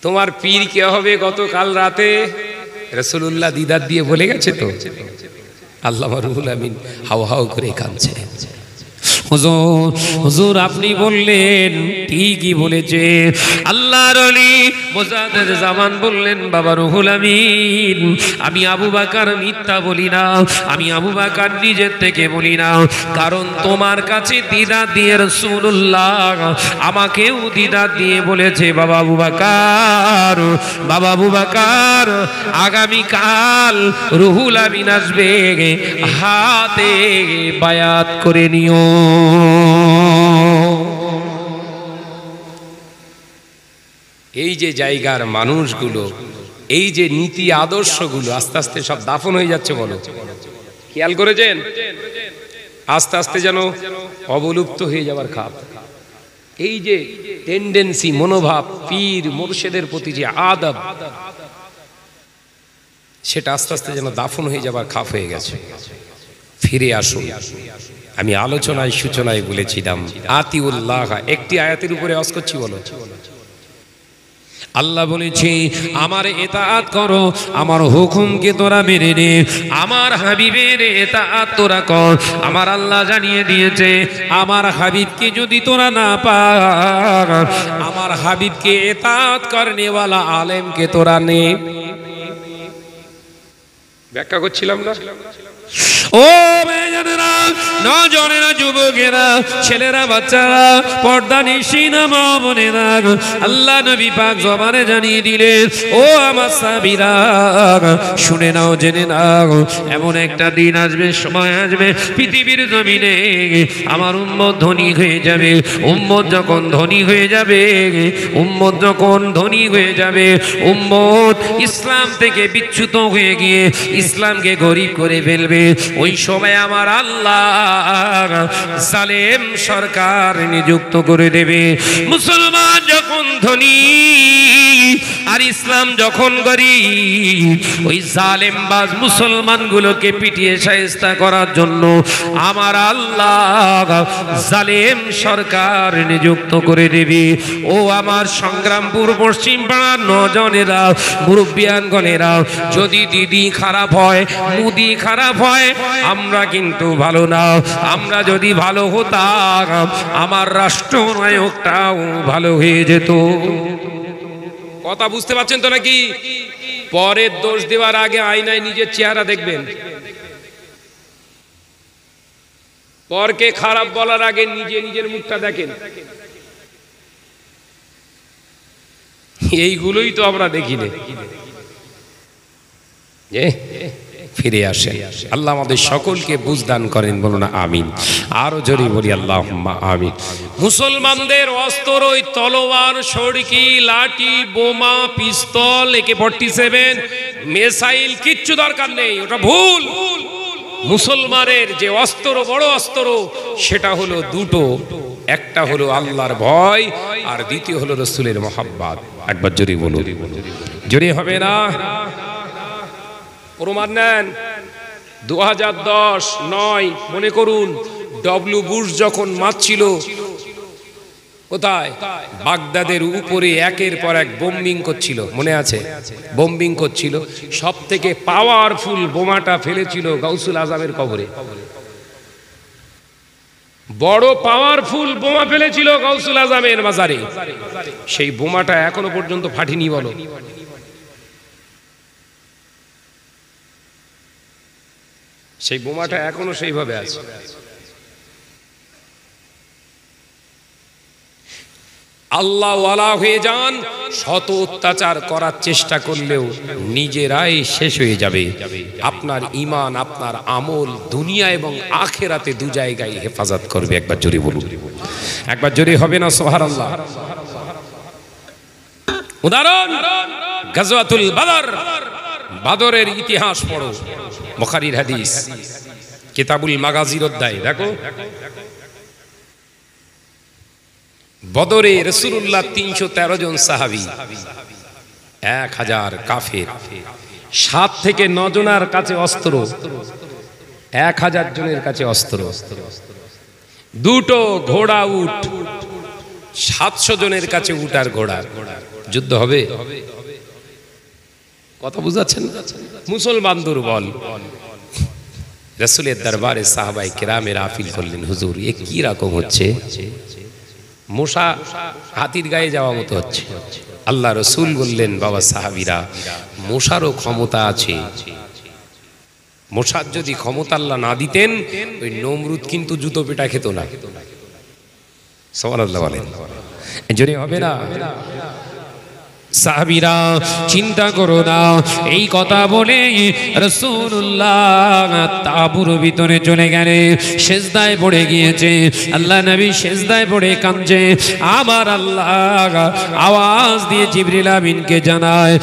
তোমার পীর কে হবে গতকাল রাতে রাসূলুল্লাহ দিদার দিয়ে বলে গেছে তো। আল্লামা রুহুল আমিন হাও হাও করে কাঁদছে। হুজুর হুজুর আপনি বললেন, ঠিকই বলেছে। আল্লাহর ওলি মুজাদ্দিদ জামান বললেন, বাবা রুহুল আমিন, আমি আবু বকর মিথ্যা বলি না, আমি আবু বকর নিজের থেকে বলি না, কারণ তোমার কাছে দিদার দিয়ে রাসূলুল্লাহ আমাকেও দিদার দিয়ে বলেছে, বাবা আবু বকর, বাবা আবু বকর, আগামীকাল রুহুল আমিন আসবে, হাতে বায়াত করে নিও। এই যে জায়গার মানুষগুলো, এই যে নীতি আদর্শগুলো আস্তে আস্তে সব দাফন হয়ে যাচ্ছে। বলো, খেয়াল করেছেন? আস্তে আস্তে যেন অবলুপ্ত হয়ে যাবার খাপ। এই যে টেন্ডেন্সি, মনোভাব, পীর মুর্শিদের প্রতি যে আদব, সেটা আস্তে আস্তে যেন দাফন হয়ে যাবার খাপ হয়ে গেছে। ফিরে আসুন। আমি আলোচনায় সূচনায় বলেছিলাম, আতিউল্লাহ, একটি আয়াতের উপরে আওয়াজ করছি, বলো। আল্লাহ বলেছে, আমার ইতাআত করো, আমার হুকুমকে তোরা মেনে নে, আমার হাবিবের ইতাআত তোরা কর। আমার আল্লাহ জানিয়ে দিয়েছে, আমার হাবিবকে যদি তোরা না পাস, আমার হাবিবকে ইতাআত করনেওয়ালা আলেমকে তোরা নে। ব্যাখ্যা করছিলাম না? ও মেয়েরা, নজনেরা, যুবকেরা, ছেলেরা, বাচ্চারা, পর্দা নিশিনা মা বোনেরা, আল্লাহ নবী পাক জবানে জানিয়ে দিলেন, ও আমার সাহাবীরা, শুনে নাও, জেনে নাও, এমন একটা দিন আসবে, সময় আসবে, পৃথিবীর জমিনে আমার উম্মত ধনী হয়ে যাবে। উম্মত যখন ধনী হয়ে যাবে, উম্মত যখন ধনী হয়ে যাবে, উম্মত ইসলাম থেকে বিচ্যুত হয়ে গিয়ে ইসলামকে গরিব করে ফেলবে। ওই সময় আমার আল্লাহ জালেম সরকার নিযুক্ত করে দেবে। মুসলমান যখন ধনী আর ইসলাম যখন গরিব, ওই জালেমবাজ মুসলমানগুলোকে পিটিয়ে শায়েস্তা করার জন্য আমার আল্লাহ জালেম সরকার নিযুক্ত করে দেবে। ও আমার সংগ্রামপুর পশ্চিম পাড়ার নজনেরা, মুরব্বিয়ানগণেরা, যদি দিদি খারাপ হয়, মুদি খারাপ হয়, আমরা কিন্তু ভালো না। আমরা যদি ভালো হতাম, আমার রাষ্ট্রনায়কটাও ভালো হয়ে যেত। কথা বুঝতে পারছেন তো নাকি? পরের দোষ দেওয়ার আগে আয়নায় নিজের চেহারা দেখবেন। পরকে খারাপ বলার আগে নিজে নিজের মুখটা দেখেন। এইগুলোই তো আমরা দেখি না। ফিরে আসেন। আল্লাহ আমাদের সকলকে বুঝদান করেন, বলুন আমিন। আরো জোরে বলি আল্লাহুম্মা আমিন। মুসলমানদের অস্ত্র ওই তলোয়ার, সড়কি, লাঠি, বোমা, পিস্তল, AK-47, মিসাইল, কিচ্ছু দরকার নেই, ওটা ভুল। মুসলমানের যে অস্ত্র, বড় অস্ত্র, সেটা হলো দুটো। একটা হলো আল্লাহর ভয়, আর দ্বিতীয় হলো রাসূলের মহব্বত। একবার জোরে বলুন, জোরে হবে না? প্রমাণ নেন। 2010-9 মনে করুন, ডব্লিউ বুশ যখন মারছিল কোথায়, বাগদাদের উপরে একের পর এক বোম্বিং করছিল, মনে আছে? বোম্বিং করছিল, সব থেকে পাওয়ারফুল বোমাটা ফেলেছিল গাউসুল আজমের কবরে। বড় পাওয়ারফুল বোমা ফেলেছিল গাউসুল আজমের মাজারে। সেই বোমাটা এখনো পর্যন্ত ফাটেনি। বলো, সেই বোমাটা এখনো সেইভাবে আছে। আল্লাহ ওয়ালা হয়ে যান, শত অত্যাচার করার চেষ্টা করলেও নিজেরাই শেষ হয়ে যাবে। আপনার ঈমান, আপনার আমল দুনিয়া এবং আখিরাতে দু জায়গায় হেফাজত করবে। একবার জোরে বলুন, একবার জোরে হবে না সুবহানাল্লাহ? উদাহরণ গাজওয়াতুল বদর, বদরের ইতিহাস পড়ো, বুখারীর হাদিস, কিতাবুল মাগাজির অধ্যায় দেখো। বদরে রাসূলুল্লাহ 313 জন সাহাবী, 1000 কাফের, 7 থেকে 9 জনের কাছে অস্ত্র, 1000 জনের কাছে অস্ত্র, দুটো ঘোড়া উট, 700 জনের কাছে উট আর ঘোড়া। যুদ্ধ হবে? কথা বুঝাচ্ছেন? মুসলমান দুর্বল। রাসূলের দরবারে সাহাবায়ে কেরামেরা আপিল করলেন, হুজুর এ কি রকম হচ্ছে? মূসা হাতির গায়ে যাওয়া মতো হচ্ছে। আল্লাহ রসুল বললেন, বাবা সাহাবীরা, মূসারও ক্ষমতা আছে। মূসার যদি ক্ষমতা আল্লাহ না দিতেন, ওই নমরুদ কিন্তু জুতো পেটা খেত না। সুবহানাল্লাহ বলেন, জোরে হবে না? সাহাবীরা চিন্তা করো না। এই কথা বলে রাসূলুল্লাহ তাঁবুর ভিতরে চলে গেলে সিজদায় পড়ে গিয়েছে। আল্লাহ নবী সিজদায় পড়ে কাঁদছে। আমার আল্লাহ আওয়াজ দিয়ে জিবরিল আমিনকে জানায়,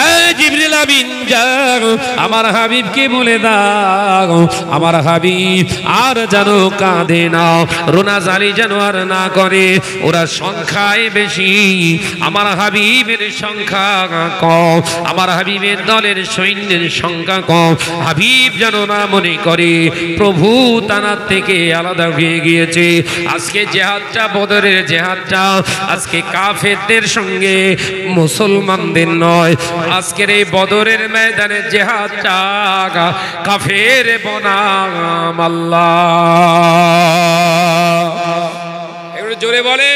এই জিবরিল আমিন যাও, আমার হাবিবকে বলে দাও, আমার হাবিব আর যেন কাঁদে না, রোনাজালি যেন আর না করে। ওরা সংখ্যায় বেশি, আমার হাবিবের সংখ্যা কম, আমার হাবিবের দলের সৈন্যের সংখ্যা কম। হাবিব যেন না মনে করে প্রভু তানার থেকে আলাদা হয়ে গিয়েছে। আজকে জেহাদটা, বদরের জেহাদটা আজকে কাফেরদের সঙ্গে মুসলমানদের নয়। আজকের এই বদরের ময়দানে জেহাদটা কাফের বনাম আল্লাহ। একটু জোরে বলে,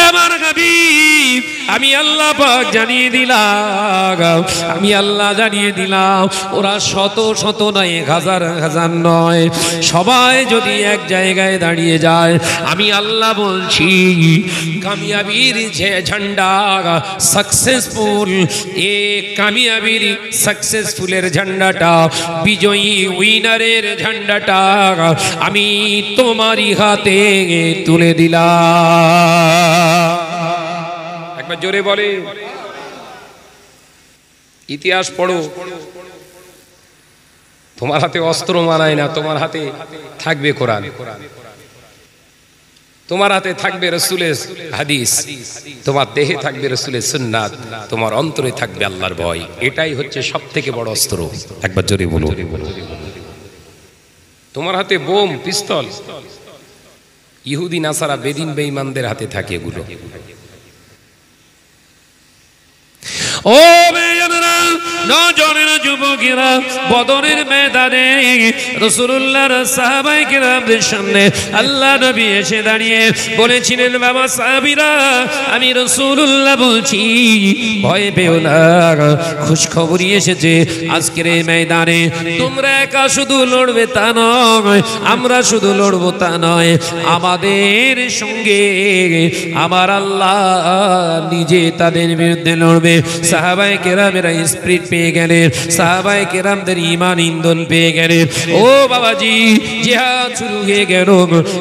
আমার হাবিব, আমি আল্লাহ পাক জানিয়ে দিলাম, আমি আল্লাহ জানিয়ে দিলাম, ওরা শত শত নয়, 1000 নয়, সবাই যদি এক জায়গায় দাঁড়িয়ে যায়, আমি আল্লাহ বলছি কামিয়াবির যে ঝান্ডা, সাকসেসফুল, এ কামিয়াবির সাকসেসফুলের ঝান্ডাটা, বিজয়ী উইনারের ঝান্ডাটা আমি তোমারই হাতে তুলে দিলাম। একবার জোরে বলে, ইতিহাস পড়ো। তোমার হাতে অস্ত্র মানায় না, তোমার হাতে থাকবে কোরআন, তোমার হাতে থাকবে রাসূলের হাদিস, তোমার দেহে থাকবে রাসূলের সুন্নাত, তোমার অন্তরে থাকবে আল্লাহর ভয়। এটাই হচ্ছে সবথেকে বড় অস্ত্র। একবার জোরে বলো। তোমার হাতে বোম, পিস্তল, ইহুদি নাসারা বেদিন বেঈমানদের হাতে থাকে এগুলো। ও বেঈমানরা, নওজওয়ানেরা, যুবকেরা, বদরের ময়দানে রাসূলুল্লাহর সাহাবায়ে কেরামদের সামনে আল্লাহ নবী এসে দাঁড়িয়ে বলেছিলেন, বাবা সাহাবীরা, আমি রাসূলুল্লাহ বলছি, ভয় পেও না, খুশখবরি এসেছে। আজকের এই ময়দানে তোমরা একা শুধু লড়বে তা নয়, আমরা শুধু লড়বো তা নয়, আমাদের সঙ্গে আমার আল্লাহ নিজে তাদের বিরুদ্ধে লড়বে। সাহাবায়ে কেরামেরা স্পিরিট পেয়ে গেলেন, সাহাবায়ে কেরামদের ঈমান ইন্ধন পেয়ে গেলেন। ও বাবাজি, জিহাদ শুরু হয়ে গেল।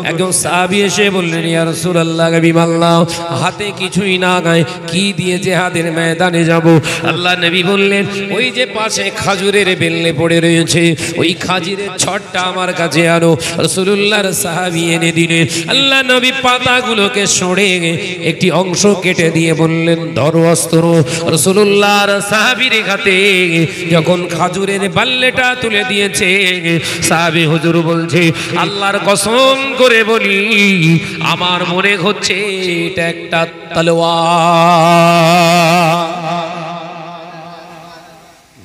একজন সাহাবী এসে বললেন, ইয়া রাসূলুল্লাহ, বিমাল্লাহ, হাতে কিছুই না গায়, কি দিয়ে জিহাদের ময়দানে যাব? আল্লাহ নবী বললেন, ওই যে পাশে খাজুরের বেলনে পড়ে রয়েছে, ওই খাজুরের ছড়টা আমার কাছে আনো। রাসূলুল্লাহর সাহাবী এনে দিলেন। আল্লাহ নবী পাতাগুলোকে সরে একটি অংশ কেটে দিয়ে বললেন, ধরো অস্ত্র। রাসূলুল্লাহর সাহাবীর হাতে যখন খাজুরের বাল্লেটা তুলে দিয়েছে, সাহাবী হুজুর বলছে, আল্লাহর কসম করে বলি, আমার মনে হচ্ছে এটা একটা তলোয়ার।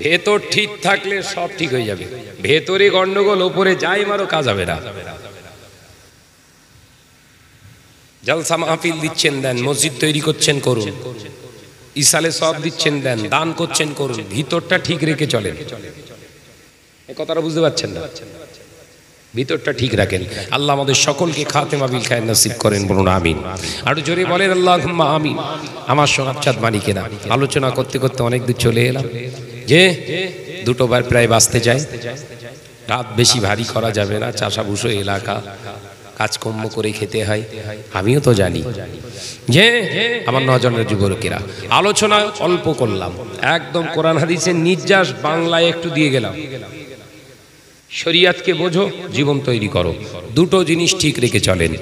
ভেতর ঠিক থাকলে সব ঠিক হয়ে যাবে, ভেতরে গন্ডগোল, ওপরে যাই মারো কাজ হবে না। জলসা মাহফিল দিচ্ছেন দেন, মসজিদ তৈরি করছেন করুন, ইসালে সব দিচ্ছেন দেন, দান করছেন করুন, ভিতরটা ঠিক রেখে চলেন। এই কথাটা বুঝতে পারছেন না? ভিতরটা ঠিক রাখেন। আল্লাহ আমাদের সকলকে খাতেমা বিল খায়ের নসিব করেন, বলুন আমিন। আরো জোরে বলেন আল্লাহুম্মা আমিন। আমার সঙ্গে মানিকেনা আলোচনা করতে করতে অনেক দূর চলে এলাম, যে দুটো বার প্রায় বাঁচতে যায়। রাত বেশি ভারী করা যাবে না, চাষাভুষো এলাকা, কাজকর্ম করে খেতে হয়, আমিও তো জানি। যে আমার নজনের যুবকেরা, আলোচনা অল্প করলাম, একদম কোরআন হাদিসের নির্যাস বাংলায় একটু দিয়ে গেলাম। শরিয়াতকে বোঝো, জীবন তৈরি করো, দুটো জিনিস ঠিক রেখে চলেন,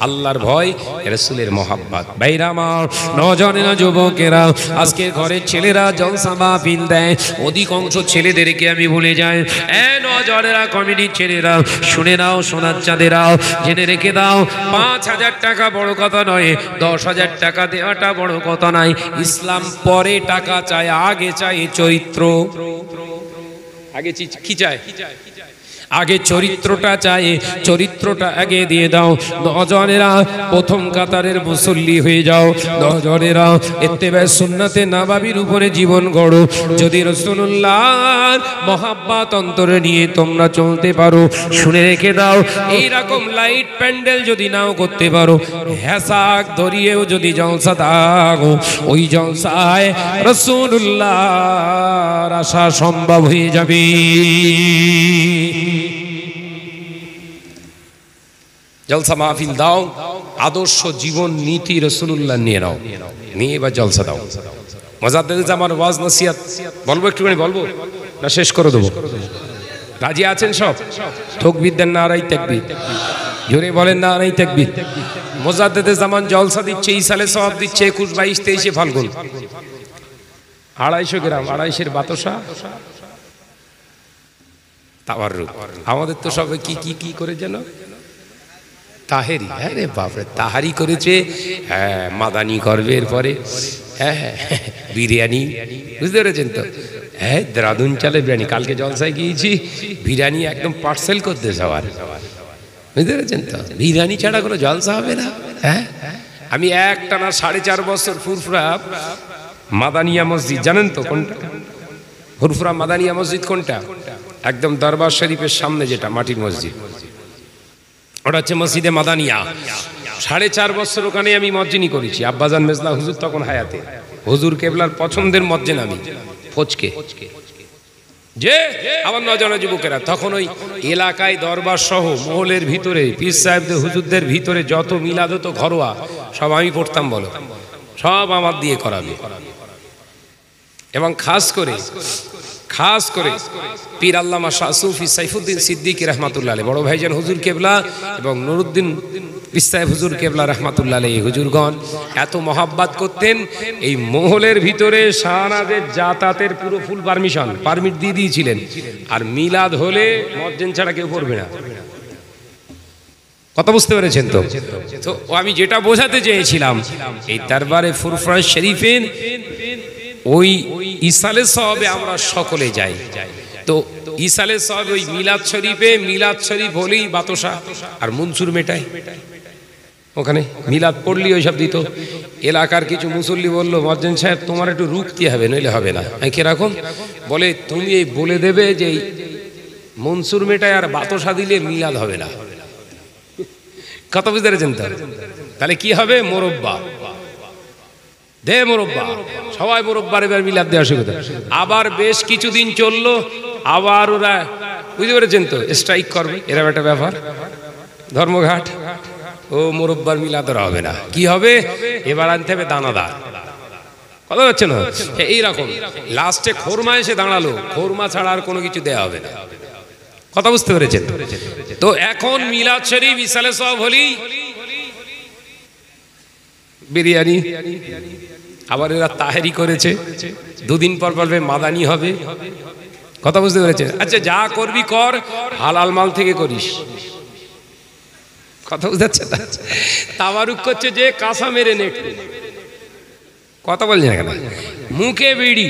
আল্লাহর ভয়, রাসূলের মহব্বত। ভাইরা আমার, নজনেরা যুবকেরা, আজকে ঘরের ছেলেরা জলসা মাহফিল দেয়, অধিকাংশ ছেলেদেরকে আমি বলে যাই, এ নজনেরা কমিটির ছেলেরা, শুনে নাও, সোনার চাঁদেরাও, জেনে রেখে দাও, ৫,০০০ টাকা বড় কথা নয়, ১০,০০০ টাকা দেওয়াটা বড় কথা নয়। ইসলাম পরে টাকা চায়, আগে চায় চরিত্র। আগে কি চায়? আগে চরিত্রটা চাই, চরিত্রটা আগে দিয়ে দাও। নজনেরা প্রথম কাতারের মুসল্লি হয়ে যাও, নজনেরা ইত্তেবা সুন্নাতে নববীর উপরে জীবন গড়ো। যদি রাসূলুল্লাহর মহব্বত অন্তরে নিয়ে তোমরা চলতে পারো, শুনে রেখে দাও, এইরকম লাইট প্যান্ডেল যদি নাও করতে পারো, হেসাক ধরিয়েও যদি জলসা দাও, ওই জলসায় রাসূলুল্লাহর আশা সম্ভব হয়ে যাবে। জলসা মাহফিল দাও, আদর্শ জীবন নীতি রাসূলুল্লাহ নিয়ে নাও, নিয়ে এবার জলসা দাও। মুজাদ্দিদ আমার ওয়াজ নসিহত বলবো, একটুখানি বলবো না শেষ করে দেবো? রাজি আছেন সব? তাকবীর দেন, নারায়ে তাকবীর, জোরে বলেন নারায়ে তাকবীর। মুজাদ্দিদ জামান জলসা দিচ্ছে, ইসালে সওয়াব দিচ্ছে 21, 22, 23 ফাল্গুন, 250 গ্রাম, 250-এর বাতাসা তাওয়াররুক। আমাদের তো সবাই কি কি কি করে যেন তাহেরি, আরে বাপরে, তাহারি করেছে, হ্যাঁ মাদানি করবে, এরপরে হ্যাঁ হ্যাঁ বিরিয়ানি, বুঝতে পেরেছেন তো? হ্যাঁ দেরাদুন চালে বিরিয়ানি, কালকে জলসায় গিয়েছি, বিরিয়ানি একদম পার্সেল করতে যাওয়ার, বুঝতে পেরেছেন তো? বিরিয়ানি ছাড়া কোনো জলসা হবে না। হ্যাঁ, আমি একটানা 4.5 বছর ফুরফুরা মাদানিয়া মসজিদ, জানেন তো কোনটা? ফুরফুরা মাদানিয়া মসজিদ কোনটা? একদম দরবার শরীফের সামনে যেটা মাটির মসজিদ, ওটা হচ্ছে মসজিদে মাদানিয়া। 4.5 বছর ওখানে আমি মজ্জিনি করেছি। আব্বাজান মেজলা হুজুর তখন হায়াতে, হুজুর কেবলার পছন্দের মজ্জিন আমি, ফজকে। যে আমার নজনের যুবকেরা, তখন ওই এলাকায় দরবার সহ মহলের ভিতরে পীর সাহেবদের হুজুরদের ভিতরে যত মিলাদ হতো ঘরোয়া, সব আমি পড়তাম, বলো, সব আমার দিয়ে করাবে। এবং খাস করে পীর আল্লামা শাহ সুফি সাইফুদ্দিন সিদ্দিকী রাহমাতুল্লাহ আলাইহি, বড় ভাইজান হুজুর কেবলা এবং নুরুদ্দিন পিস্তায় হুজুর কেবলা রাহমাতুল্লাহ আলাইহি, হুজুরগণ এত মহাব্বত করতেন। এই মহলের ভিতরে শাহনাজের যাতায়াতের পুরো ফুল পারমিট দিয়ে দিয়েছিলেন। আর মিলাদ হলে মুয়াজ্জিন ছাড়া কেউ পড়বে না। কথা বুঝতে পেরেছেন তো? তো আমি যেটা বোঝাতে চেয়েছিলাম, এই দরবারে ফুরফুরা শরীফের ওই ইসালে সওয়াবে আমরা সকলে যাই। তো ইসালে সওয়াবে ওই মিলাদ শরীফে, মিলাদ শরীফ হলেই বাতাসা আর মনসুর মেটায়। ওখানে মিলাদ পড়লি ওই সব দিত। এলাকার কিছু মুসল্লি বললো, মুয়াজ্জিন সাহেব তোমার একটু রুখতে হবে, নইলে হবে না। কিরকম? বলে তুমি এই বলে দেবে যে মনসুর মেটায় আর বাতাসা দিলে মিলাদ হবে না। কথা বুঝতে পেরেছেন তো? তাহলে কি হবে? মোরব্বা। দে মোরব্বা, সবাই মোরব্বার এবার মিলাদ দেওয়া শুরু করে। আবার বেশ কিছুদিন চললো, আবার ওরা বুঝতে পেরেছেন তো স্ট্রাইক করবে, এরকম একটা ব্যাপার। ধর্মঘাট, ও মোরব্বার মিলাদ ওরা হবে না, কি হবে এবার আনতে হবে দানাদার, কথা হচ্ছে না এইরকম। লাস্টে খোরমা এসে দাঁড়ালো, খোরমা ছাড়া আর কোনো কিছু দেয়া হবে না, কথা বুঝতে পেরেছেন তো। এখন মিলাদ শরীফ ইসালে সব হলি বিরিয়ানি, আবার এরা তাহেরি করেছে, দুদিন পর বলবে মাদানি হবে, কথা বুঝতে পেরেছেন। আচ্ছা যা করবি কর, হালাল মাল থেকে করিস, কথা বুঝতে পারছেন। তাবারুক করছে যে কাঁসা মেরে নেট, কথা বলছি না কেন, মুখে বিড়ি,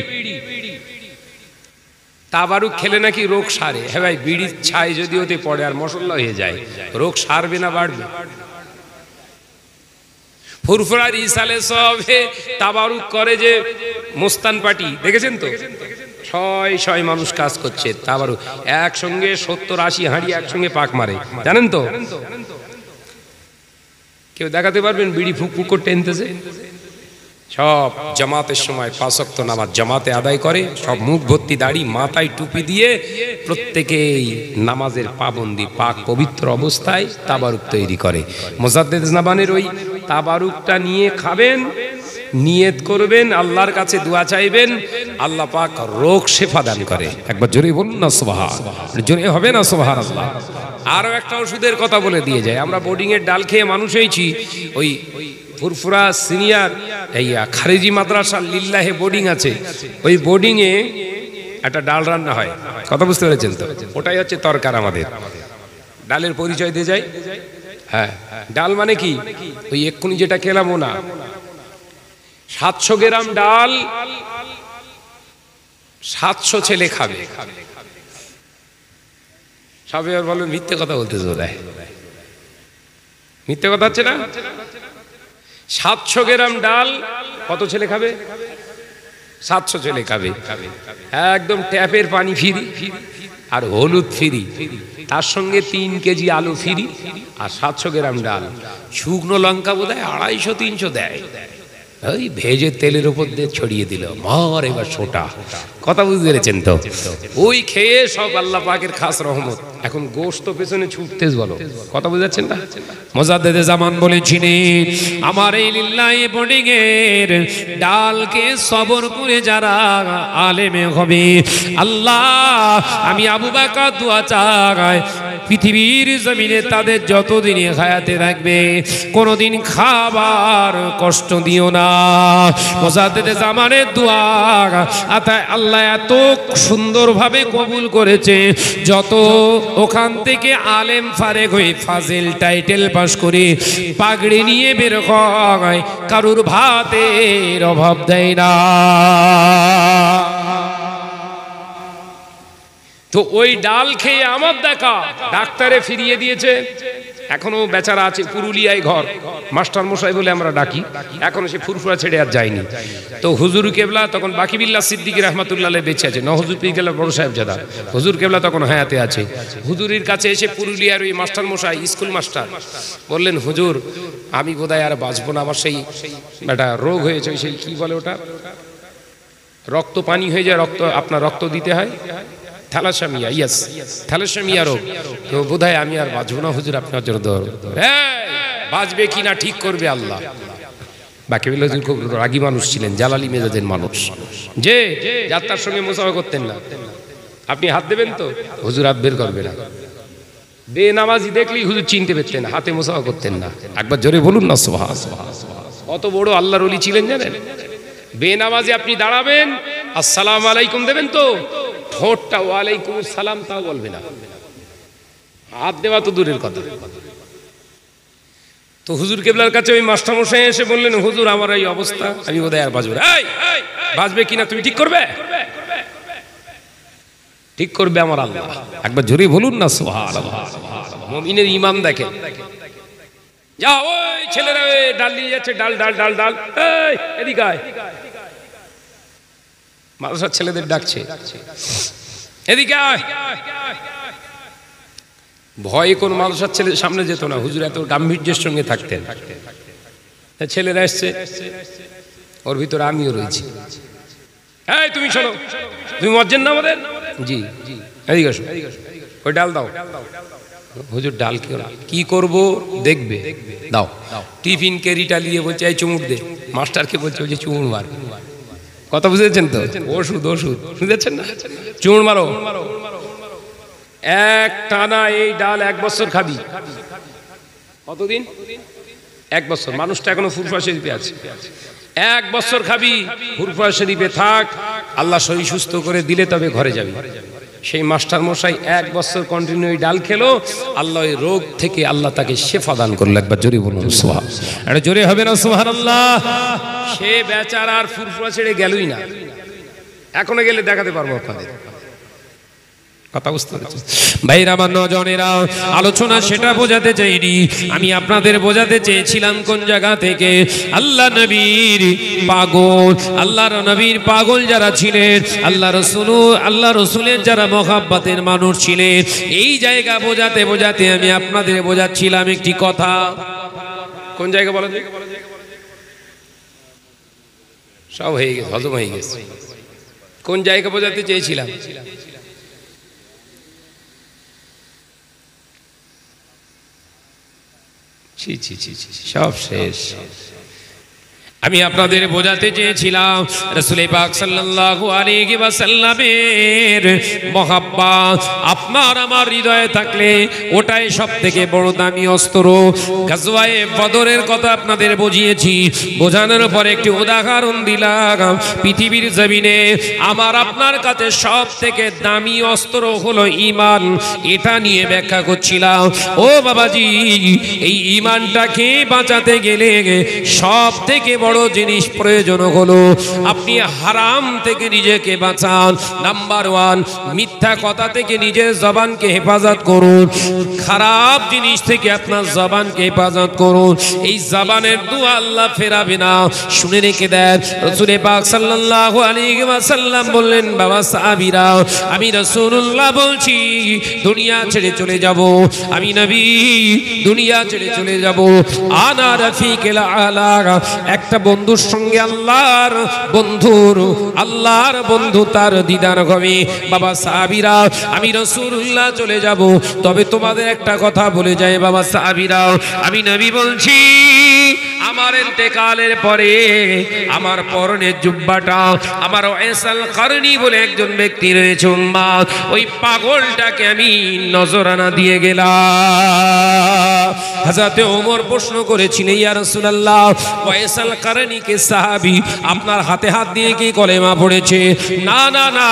তাবারুক খেলে নাকি রোগ সারে। হ্যাঁ ভাই, বিড়ির ছাই যদি ওতে পড়ে আর মশলা হয়ে যায়, রোগ সারবে না বাড়বে? ফুরফুরার ইসালে সবে তাবারুক করে যে মোস্তান পার্টি, দেখেছেন তো, ছয় ছয় মানুষ কাজ করছে তাবারুক, একসঙ্গে 70-80 হাঁড়ি একসঙ্গে পাক মারে, জানেন তো? কেউ দেখাতে পারবেন বিড়ি ফুক ফুক করে টেনতেছে? সব জামাতের সময় 5 ওয়াক্ত নামাজ জামাতে আদায় করে, সব মুখ ভর্তি দাড়ি, মাথায় টুপি দিয়ে প্রত্যেকেই নামাজের পাবন্দি, পাক পবিত্র অবস্থায় তাবারুক তৈরি করে। মুজাদ্দেদ জামানের ওই তাবারুকটা নিয়ে খাবেন, নিয়ত করবেন, আল্লাহর কাছে দোয়া চাইবেন, আল্লাহ পাক রোগ শেফা দান করে। একবার জোরে বলুন না সুবহান, জোরে হবে না সুবহানাল্লাহ। আরো একটা ওষুধের কথা বলে দিয়ে যায়, আমরা বোর্ডিং এর ডাল খেয়ে মানুষ হয়েছি, ওই ফুরফুরা সিনিয়র এই খারেজি মাদ্রাসা লিল্লাহে বোর্ডিং আছে, ওই বোর্ডিং এ একটা ডাল রান্না হয়, কথা বুঝতে পেরেছেন তো? ওটাই হচ্ছে তরকার আমাদের। ডালের পরিচয় দিয়ে যায়, হ্যাঁ ডাল মানে কি, ওই এক্ষুনি যেটা খেলাম ও না, 700 গ্রাম ডাল 700 ছেলে খাবে। সবাই আর বলবে মিথ্যে কথা বলতেছে, বোধহয় মিথ্যে কথা হচ্ছে না। 700 গ্রাম ডাল কত ছেলে খাবে? 700 ছেলে খাবে, একদম ট্যাপের পানি ফ্রি আর হলুদ ফ্রি, তার সঙ্গে 3 কেজি আলু ফ্রি আর 700 গ্রাম ডাল। শুকনো লঙ্কা বোধহয় 250-300 দেয়, ওই ভেজে তেলের উপর দিয়ে ছড়িয়ে দিল, মার এবার ছোটা, কথা বুঝতে পেরেছেন তো? ওই খেয়ে সব আল্লাহ পাকের খাস রহমত। এখন গোশত পেছনে ছুটতেছ, বলো, কথা বুঝাচ্ছেন না? মুজাদ্দেদে জামান বলেছিলেন, আমার এই লিল্লাহি বোর্ডিং এর ডালকে সবর করে যারা আলেমে হবে, আল্লাহ আমি আবু বকর দোয়া চাই পৃথিবীর জমিনে তাদের যতদিন হায়াতে রাখবে কোনোদিন খাবার কষ্ট দিও না। মুজাদ্দেদে জামানের দোয়া আতায় আল্লাহ এত সুন্দরভাবে কবুল করেছে, যত ওখান থেকে আলেম ফারেক হয়ে ফাজিল টাইটেল পাশ করে পাগড়ি নিয়ে বের হয়, কারুর ভাতের অভাব দেয় না। তো ওই ডাল খেয়ে আমার দেখা ডাক্তারে ফিরিয়ে দিয়েছে, এখনো বেচারা আছে পুরুলিয়ায় ঘর, মাস্টার মশাই বলে আমরা ডাকি, এখনো সে ফুরফুরা ছেড়ে আর যায়নি। তো হুজুর কেবলা তখন বাকিবিল্লাহ সিদ্দিকী রহমাতুল্লাহ আলাইহি বেঁচে আছে, হুজুর পীর কেবলা বড় সাহেবজাদা, হুজুর কেবলা তখন হায়াতে আছে। হুজুরের কাছে এসে পুরুলিয়ার ওই মাস্টার মশাই, স্কুল মাস্টার, বললেন হুজুর আমি বোধহয় আর বাঁচবো না, আমার সেই একটা রোগ হয়েছে, সেই কি বলে ওটা, রক্ত পানি হয়ে যায়, রক্ত আপনার রক্ত দিতে হয়, থ্যালাসেমিয়া, ইয়েস থ্যালাসেমিয়া রোগ, তো বোধহয় আমি আর বাঁচবো না হুজুর, আপনার জন্য বাঁচবে কিনা ঠিক করবে আল্লাহ। বাকিবিল্লাহ হুজুর খুব রাগী মানুষ ছিলেন, জালালি মেজাজের মানুষ, যে যাত্রার সঙ্গে মুসাফা করতেন না। আপনি হাত দেবেন তো হুজুর হাত বের করবে না, বেনামাজি দেখলেই হুজুর চিনতে পারতেন, হাতে মুসাফা করতেন না। একবার জোরে বলুন না সুবহান। কত বড় আল্লাহর ওলি ছিলেন জানেন? বেনামাজি আপনি দাঁড়াবেন, আসসালামু আলাইকুম দেবেন তো ঠোঁটটা ওয়ালাইকুম সালাম তাও বলবে না, হাত দেওয়া তো দূরের কথা। তো হুজুর কেবলার কাছে ওই মাস্টারমশাই এসে বললেন হুজুর আমার এই অবস্থা, আমি বোধহয় আর বাঁচবো না। বাঁচবে কিনা তুমি ঠিক করবে? ঠিক করবে আমার আল্লাহ। একবার জোরে বলুন না সুবহানাল্লাহ। মুমিনের ঈমান দেখেন। যা ওই ছেলেরা ডাল নিয়ে যাচ্ছে, ডাল ডাল ডাল ডাল, এই এদিকে আয়, মাদ্রাসার ছেলেদের ডাকছে, এদিকে আয়। ভয়ে কোন মাদ্রাসার ছেলে সামনে যেত না, হুজুর এত গাম্ভীর্যের সঙ্গে থাকতেন। ছেলেরা এসছে, ওর ভিতরে আমিও রয়েছি। এই তুমি শোনো, তুমি মজ্জেন না আমাদের? জি, এদিকে আসো, ওই ডাল দাও। হুজুর ডাল কি করব দেখবে, দাও। টিফিন ক্যারিটা নিয়ে বলছে এই চুমুট দে। মাস্টারকে বলছে ওই যে চুমুট মার। কথা বুঝেছেন তো? ওষুধ ওষুধ বুঝেছেন না? চুমুট মারো। এক টানা এই ডাল 1 বছর খাবি। কতদিন? 1 বছর। মানুষটা এখনো ফুরফুরা শরীফে আছে। 1 বছর খাবি, ফুরফুরা শরীফে থাক, আল্লাহ শরীর সুস্থ করে দিলে তবে ঘরে যাবি। সেই মাস্টার মশাই 1 বছর কন্টিনিউ ডাল খেলো, আল্লাহ ওই রোগ থেকে আল্লাহ তাকে শেফা দান করলো। একবার জোরে বলুন সুবহানাল্লাহ। এটা জোরে হবে না সুবহানাল্লাহ? সে বেচারা আর ফুরফুরা ছেড়ে গেলই না। এখনো গেলে দেখাতে পারবো আপনাদের। কথা বুঝতে পারছেন ভাইরা আমার? নজনেরা আলোচনা সেটা বোঝাতে চাইনি, আমি আপনাদের বোঝাতে চেয়েছিলাম কোন জায়গা থেকে আল্লাহ নবীর পাগল, আল্লাহর নবীর পাগল যারা ছিলেন, আল্লাহ রসুলের যারা মহাব্বতের মানুষ ছিলেন, এই জায়গা বোঝাতে বোঝাতে আমি আপনাদের বোঝাচ্ছিলাম একটি কথা। কোন জায়গা বলেন? সব হয়ে গেছে, হজম হয়ে গেছে। কোন জায়গা বোঝাতে চেয়েছিলাম? সব শেষ। আমি আপনাদের বোঝাতে চেয়েছিলাম রাসূল পাক সাল্লাল্লাহু আলাইহি ওয়াসাল্লামের মহব্বত আপনার আমার হৃদয়ে থাকলে ওটাই সবথেকে বড় দামি অস্ত্র। গাজওয়ায়ে বদরের কথা আপনাদের বুঝিয়েছি, বোঝানোর পরে একটি উদাহরণ দিলাম। পৃথিবীর জমিনে আমার আপনার কাছে সবথেকে দামি অস্ত্র হলো ঈমান, এটা নিয়ে ব্যাখ্যা করছিলাম। ও বাবাজি, এই ঈমানটাকে বাঁচাতে গেলে সবথেকে বড় জিনিস প্রয়োজন হলো আপনি হারাম থেকে নিজেকে বাঁচান। নাম্বার 1, মিথ্যা কথা থেকে নিজের জবানকে হেফাজত করুন। খারাপ জিনিস থেকে আপনার জবানকে হেফাজত করুন। এই জবানের দোয়া আল্লাহ ফেরাবে না। শুনে রেখে দেন, রাসূল পাক সাল্লাল্লাহু আলাইহি ওয়াসাল্লাম বললেন, বাবা সাহাবীরা, আমি রাসূলুল্লাহ বলছি দুনিয়া ছেড়ে চলে যাব, আমি নবী দুনিয়া ছেড়ে চলে যাব। আনা রাফিকুল আলা, একটা বন্ধুর সঙ্গে আল্লাহর বন্ধু তার দিদার হবে। বাবা সাহাবীরা, আমি রাসূলুল্লাহ চলে যাব, তবে তোমাদের একটা কথা বলে যায় বাবা সাহাবীরা, আমি নবী বলছি আমার ইন্তেকালের পরে আমার পরনের জুব্বাটা আমার ওয়াইসাল কারনী বলে একজন ব্যক্তি রয়েছে উম্মাত, ওই পাগলটাকে আমি নজরানা দিয়ে গেলাম। হযরতে ওমর প্রশ্ন করেছিলেন, ইয়া রাসূলুল্লাহ, ওয়াইসাল কারনীকে সাহাবী আপনার হাতে হাত দিয়ে কি কলেমা পড়েছে? না না না,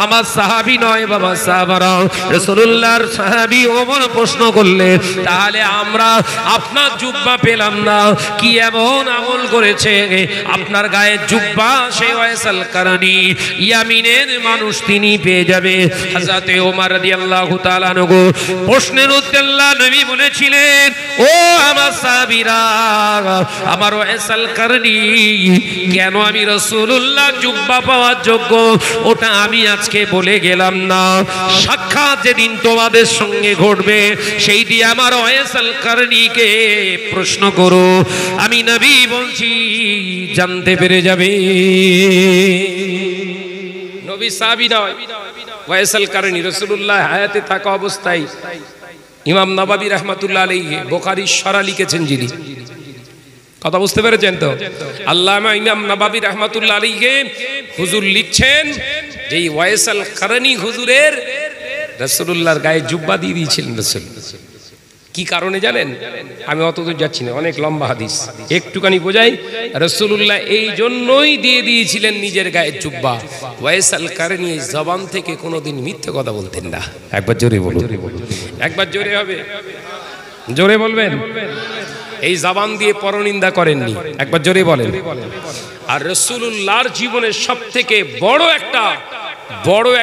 আমার সাহাবী নয় বাবা সাহাবারা, রাসূলুল্লাহর সাহাবী। ওমর প্রশ্ন করলেন, তাহলে আমরা আপনার জুব্বা পেলাম না, কি এমন আমল করেছে আপনার গায়ে জুব্বা? সেই ওয়াইসাল কারনী ইয়ামিনের মানুষ, তিনি পেয়ে যাবে। হযরতে ওমর রাদিয়াল্লাহু তাআলা আনহু প্রশ্নের উত্তরে আল্লাহ নবী বলেছিলেন, ও আমার সাহাবীরা, আমার ওয়াইসাল কারনী কেন আমি রাসূলুল্লাহ জুব্বা পাওয়ার যোগ্য ওটা আমি আজকে বলে গেলাম না। সাক্ষাৎ যেদিন তোমাদের সঙ্গে ঘটবে সেই দিয়ে আমার ওয়াইসাল কারনীকে প্রশ্ন করো, আমি নবী বলছি জানতে পেরে যাবে। নবী সাহাবী নয়, ওয়াইসাল কারনী রাসূলুল্লাহ হায়াতে থাকা অবস্থায় ইমাম নববী রাহমাতুল্লাহ আলাইহি বুখারীর শরা লিখেছেন যিনি। কথা বুঝতে পেরেছেন তো? আল্লামা ইমাম নববী রাহমাতুল্লাহ আলাইহি হুজুর লিখছেন যে ওয়াইসাল কারনী হুজুরের রাসূলুল্লাহর গায়ে জুব্বা দিয়ে দিয়েছিলেন রাসূল। কি কারণে জানেন? আমি অত দূর যাচ্ছি না, অনেক লম্বা হাদিস, একটুখানি বোঝাই। রাসূলুল্লাহ এই জন্যই দিয়ে দিয়েছিলেন নিজের গায়ে জুব্বা। ওয়াইসাল কারনী জবান থেকে কোনোদিন মিথ্যে কথা বলতেন না। একবার জোরে বলুন, একবার জোরে হবে, জোরে বলবেন। এই জবান দিয়ে পরনিন্দা করেননি, একবার জোরে বলেন। আর রাসূলুল্লাহর জীবনের সবথেকে বড়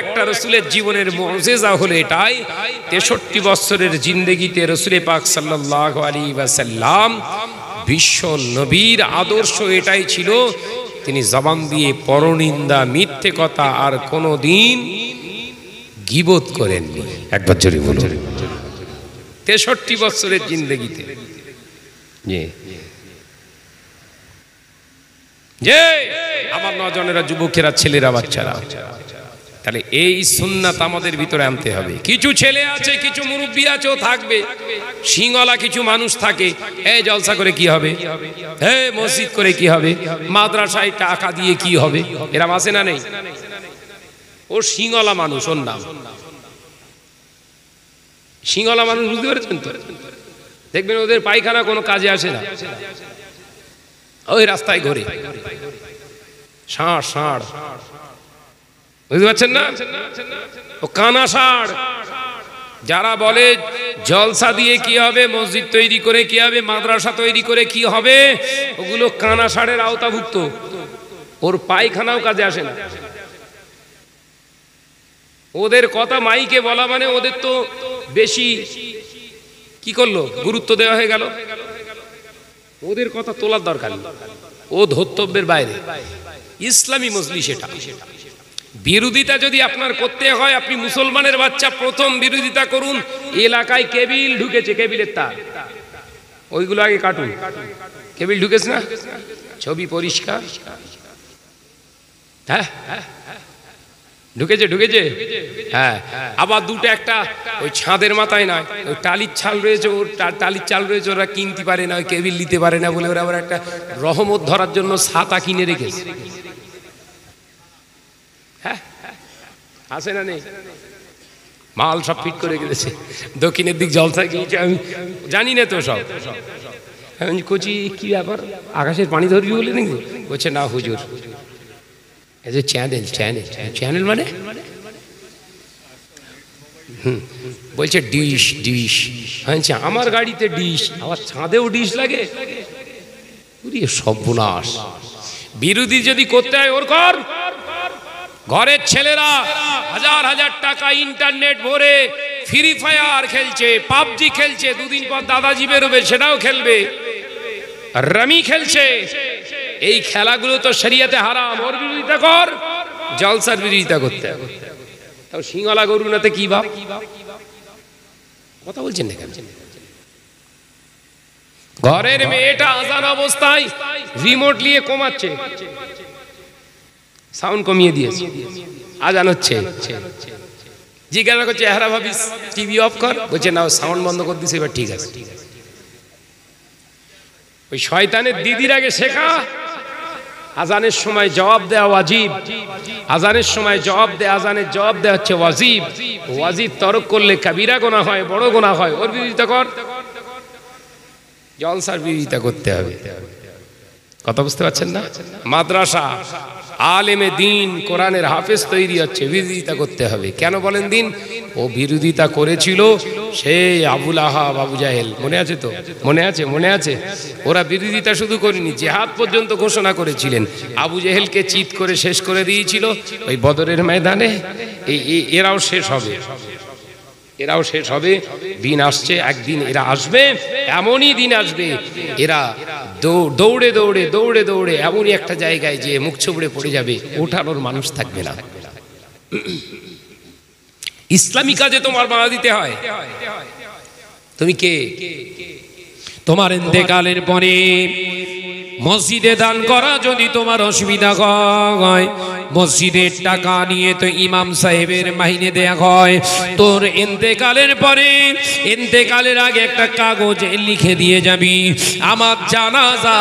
একটা রাসূলের জীবনের মুজিজা হলো এটাই, 63 বছরের জিন্দেগিতে রাসূল পাক সাল্লাল্লাহু আলাইহি ওয়াসাল্লাম বিশ্ব নবীর আদর্শ এটাই ছিল, তিনি জবান দিয়ে পরনিন্দা, মিথ্যে কথা আর কোনোদিন গীবত করেননি। একবার জোরে বলুন। 63 বছরের জিন্দেগিতে যে আমার নজনেরা, যুবকেরা, ছেলেরা, বাচ্চারা, তাহলে এই সুন্নাত আমাদের ভিতরে আনতে হবে। কিছু ছেলে আছে, কিছু মুরব্বী আছে, ও থাকবে সিংওয়ালা, কিছু মানুষ থাকে, এই জলসা করে কি হবে, এই মসজিদ করে কি হবে, মাদ্রাসায় টাকা দিয়ে কি হবে, এরম আছে না নেই? ও সিংওয়ালা মানুষ, ওর নাম সিংওয়ালা মানুষ, বুঝতে পেরেছেন তো? দেখবেন ওদের পায়খানা কোনো কাজে আসে না, ওই রাস্তায় ঘোরে ষাঁড় ষাঁড়, বুঝতে পারছেন না? ও কানা ষাঁড়। যারা বলে জলসা দিয়ে কি হবে, মসজিদ তৈরি করে কি হবে, মাদ্রাসা তৈরি করে কি হবে, ওগুলো কানা ষাঁড়ের আওতাভুক্ত। ওর পায়খানাও কাজে আসে না। ওদের কথা মাইকে বলা মানে ওদের তো বেশি কি করলো, গুরুত্ব দেওয়া হয়ে গেল। ওদের কথা তোলার দরকার নেই, ও ধর্তব্যের বাইরে। ইসলামী মজলিস এটা। বিরোধিতা যদি আপনার করতে হয়, আপনি মুসলমানের বাচ্চা, প্রথম বিরোধিতা করুন। এলাকায় কেবিল ঢুকেছে, কেবিলের তার, ওইগুলো আগে কাটুন। কেবিল ঢুকেছে না, ছবি পরিষ্কার, হ্যাঁ ঢুকেছে ঢুকেছে, হ্যাঁ। আবার দুটো একটা ওই ছাদের মাথায় নয়, ওই টালির চাল রয়েছে, ওর টালির চাল রয়েছে, ওরা কিনতে পারে না, ওই কেবিল নিতে পারে না বলে ওরা আবার একটা রহমত ধরার জন্য ছাতা কিনে রেখেছে। হ্যাঁ আছে না নেই? মাল সব ফিট করে গেছে। দক্ষিণের দিক জলসা গিয়েছে, আমি জানি না তো সব। আমি কচি কি ব্যাপার, আকাশের পানি ধরবি বলে নাকি? বলছে না হুজুর, এই যে চ্যানেল চ্যানেল চ্যানেল মানে বলছে ডিশ ডিশ। আচ্ছা, আমার গাড়িতে ডিশ, আবার ছাদেও ডিশ লাগে? সর্বনাশ। বিরোধী যদি করতে হয় ওর কর। ঘরের ছেলেরা হাজার হাজার টাকা ইন্টারনেট ভরে ফ্রি ফায়ার খেলছে, পাবজি খেলছে, দুদিন পর দাদাজি বেরোবে সেটাও খেলবে, রামি খেলছে। এই খেলাগুলো তো শরিয়াতে হারাম, ওর বিরোধিতা কর। জলসার বিরোধিতা করতে হবে। তাও সিংহলা গরুনাতে কি ভাব, কথা বলছেন না কেন? ঘরের মেয়েটা আজান অবস্থায় রিমোট নিয়ে কমাচ্ছে, সাউন্ড কমিয়ে দিয়েছে, আজান হচ্ছে। জিজ্ঞাসা করছে এহারা ভাবিস টিভি অফ কর, বলছে না সাউন্ড বন্ধ করে দিছে, এবার ঠিক আছে। ওই শয়তানের দিদির আগে শেখা আজানের সময় জবাব দেওয়া ওয়াজিব, আজানের সময় জবাব দেয়া, আজানের জবাব দেওয়া হচ্ছে ওয়াজিব। ওয়াজিব তরক করলে কাবিরা গুনাহ হয়, বড় গুনাহ হয়। ওর বিরোধিতা কর। জলসার বিরোধিতা করতে হবে। কথা বুঝতে পারছেন না? মাদ্রাসা আলেমে দিন, কোরআনের হাফেজ তৈরি হচ্ছে, বিরোধিতা করতে হবে। কেন বলেন দিন? ও বিরোধিতা করেছিল সেই আবুল আহাব, আবু জাহেল, মনে আছে তো? মনে আছে, মনে আছে। ওরা বিরোধিতা শুধু করেনি, জিহাদ পর্যন্ত ঘোষণা করেছিলেন। আবু জাহেলকে চিৎ করে শেষ করে দিয়েছিল ওই বদরের ময়দানে। এরাও শেষ হবে, এরাও শেষ হবে। দিন আসছে, একদিন এরা আসবে, এমনই দিন আসবে এরা দৌড়ে দৌড়ে দৌড়ে দৌড়ে এমনই একটা জায়গায় যে মুখ ছুবড়ে পড়ে যাবে, ওঠানোর মানুষ থাকবে না। ইসলামী কাজে তোমার বাধা দিতে হয়। তুমি কে? তোমার ইন্তেকালের পরে মসজিদে দান করা যদি তোমার অসুবিধা হয়, মসজিদের টাকা নিয়ে তো ইমাম সাহেবের মাইনে দেয়া হয়। তোর ইন্তেকালের পরে, ইন্তেকালের আগে একটা কাগজে লিখে দিয়ে যাবি, আমার জানাজা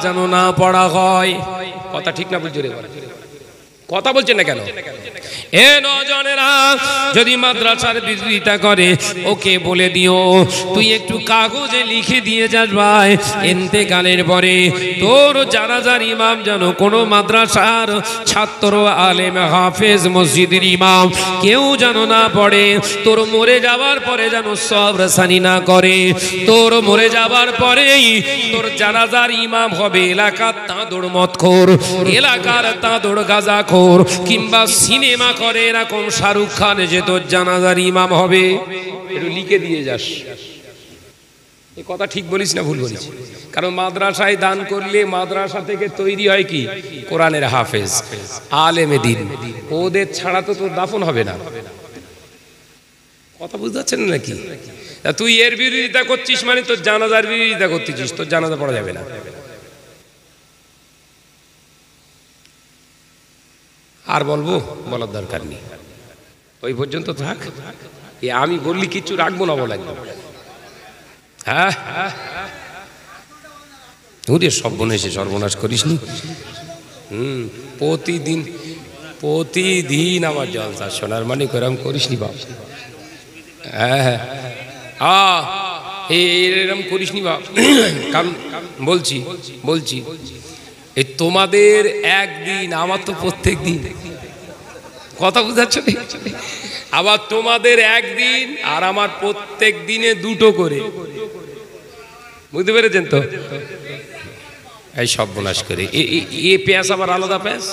যেন না পড়া হয়। কথা ঠিক না? বুঝছো রে, কথা বলছেন না কেন? এ নজনেরা যদি মাদ্রাসার বিরোধিতা করে, ওকে বলে দিও তুই একটু কাগজে লিখে দিয়ে যাস ভাই, ইন্তেকালের পরে তোর জানাজার ইমাম যেন কোনো মাদ্রাসার ছাত্র, আলেম, হাফেজ, মসজিদের ইমাম কেউ যেন না পড়ে। তোর মরে যাবার পরে যেন সবরসানি না করে। তোর মরে যাবার পরেই তোর জানাজার ইমাম হবে এলাকার তাঁদড় মদখোর, এলাকার তাঁদড় গাঁজাখোর, কিংবা সিনেমা করে এরকম শাহরুখ খান, যে তোর জানাজার ইমাম হবে। একটু লিখে দিয়ে যাস। এই কথা ঠিক বলিস না ভুল বলিস? কারণ মাদ্রাসায় দান করলে মাদ্রাসা থেকে তৈরি হয় কি? কোরআনের হাফেজ, আলেমে দিন। ওদের ছাড়া তো তোর দাফন হবে না। কথা বুঝতে পারছেন নাকি? তুই এর বিরোধিতা করছিস মানে তোর জানাজার বিরোধিতা করতেছিস, তোর জানাজা পড়া যাবে না। আর বলবো, বলার দরকার নেই, ওই পর্যন্ত থাক। আমি বললি কিচ্ছু রাখবো না বলে একদম। হ্যাঁ ওরে সর্বনাশে সর্বনাশ করিস নি। প্রতিদিন আমার জলসা শোনার মানে করাম করিস নি বাপ। হ্যাঁ এরম করিস নি বাপ। কারণ বলছি এই তোমাদের একদিন, আমার তো প্রত্যেক দিন, কথা বুঝাচ্ছ? আবার তোমাদের একদিন আর আমার প্রত্যেক দিনে দুটো করে, বুঝতে পেরেছেন তো? এই সর্বনাশ করে এ পেঁয়াজ আবার আলাদা পেঁয়াজ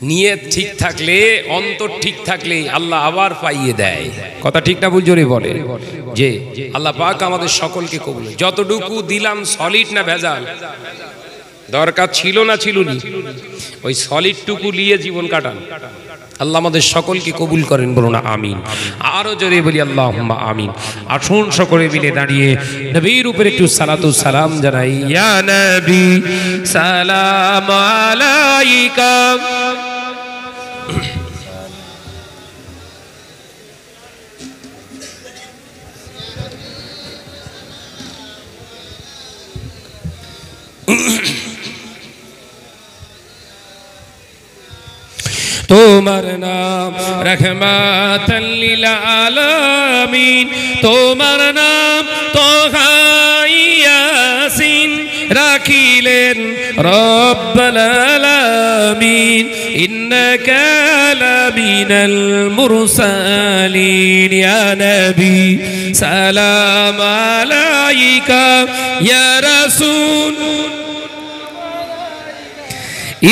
নিয়ে ঠিক থাকলে, অন্তর ঠিক থাকলে আল্লাহ আবার পাইয়ে দেয়। কথা ঠিক না ভুল জোরে বলে যে আল্লাহ পাক আমাদের সকলকে কবুল। যতটুকু দিলাম সলিড না ভেজাল, দরকার ছিল না ছিল নি, ওই সলিডটুকু নিয়ে জীবন কাটান। আল্লাহ আমাদের সকলকে কবুল করেন, বলুন আমিন। আরো জোরে বলি আল্লাহুম্মা আমিন। আসুন সকলে মিলে দাঁড়িয়ে নবীর উপরে একটু সালাতু সালাম জানাই। ইয়া নবী সালাম আলাইকা, তোমার নাম রহমাতাল লিল আলামিন, তোমার নাম তোহা ইয়াসিন রাখিলেন রব্বুল আলামিন। ইন্নাকা লামিনাল মুরসালিন। ইয়া নবী সালাম আলাইকা, ইয়া রাসূল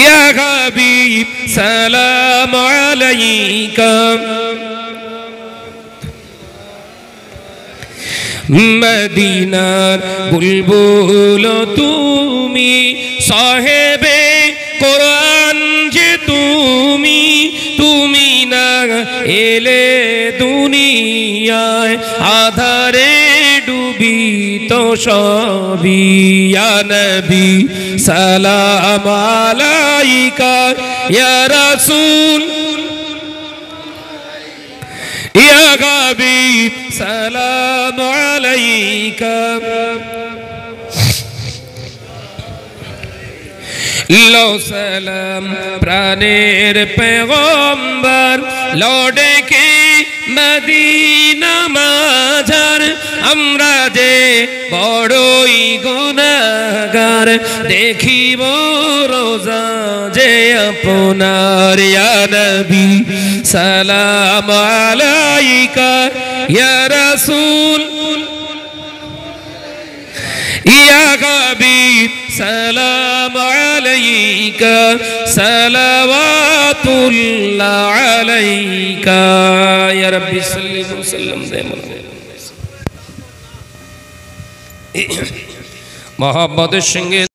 ইয়া হাবিব সালাম আলাইকা। মদিনার বুলবুল তুমি, সাহেবে কোরআন যে তুমি, তুমি না এলে দুনিয়ায় আধারে ডুবিত সবই। ইয়া নবী সালাম আলাইকা, ইয়া রাসূল ইয়া হাবিব সালাম আলাইকা। লো সালাম প্রাণের পেগম্বর, লড়কে মদিনা মাঝার, আমরা যে বড়ই গুনাহগার, দেখিব রোজা যে আপনার। ইয়া নবী সালাম আলাইকা, ইয়া রাসূল ইয়া হাবিব সালাম আলাইকা, সালাওয়াতুল্লাহ আলাইকা। ইয়া রাব্বি সাল্লি ওয়া সাল্লিম দাইমান। মহব্বতের সঙ্গে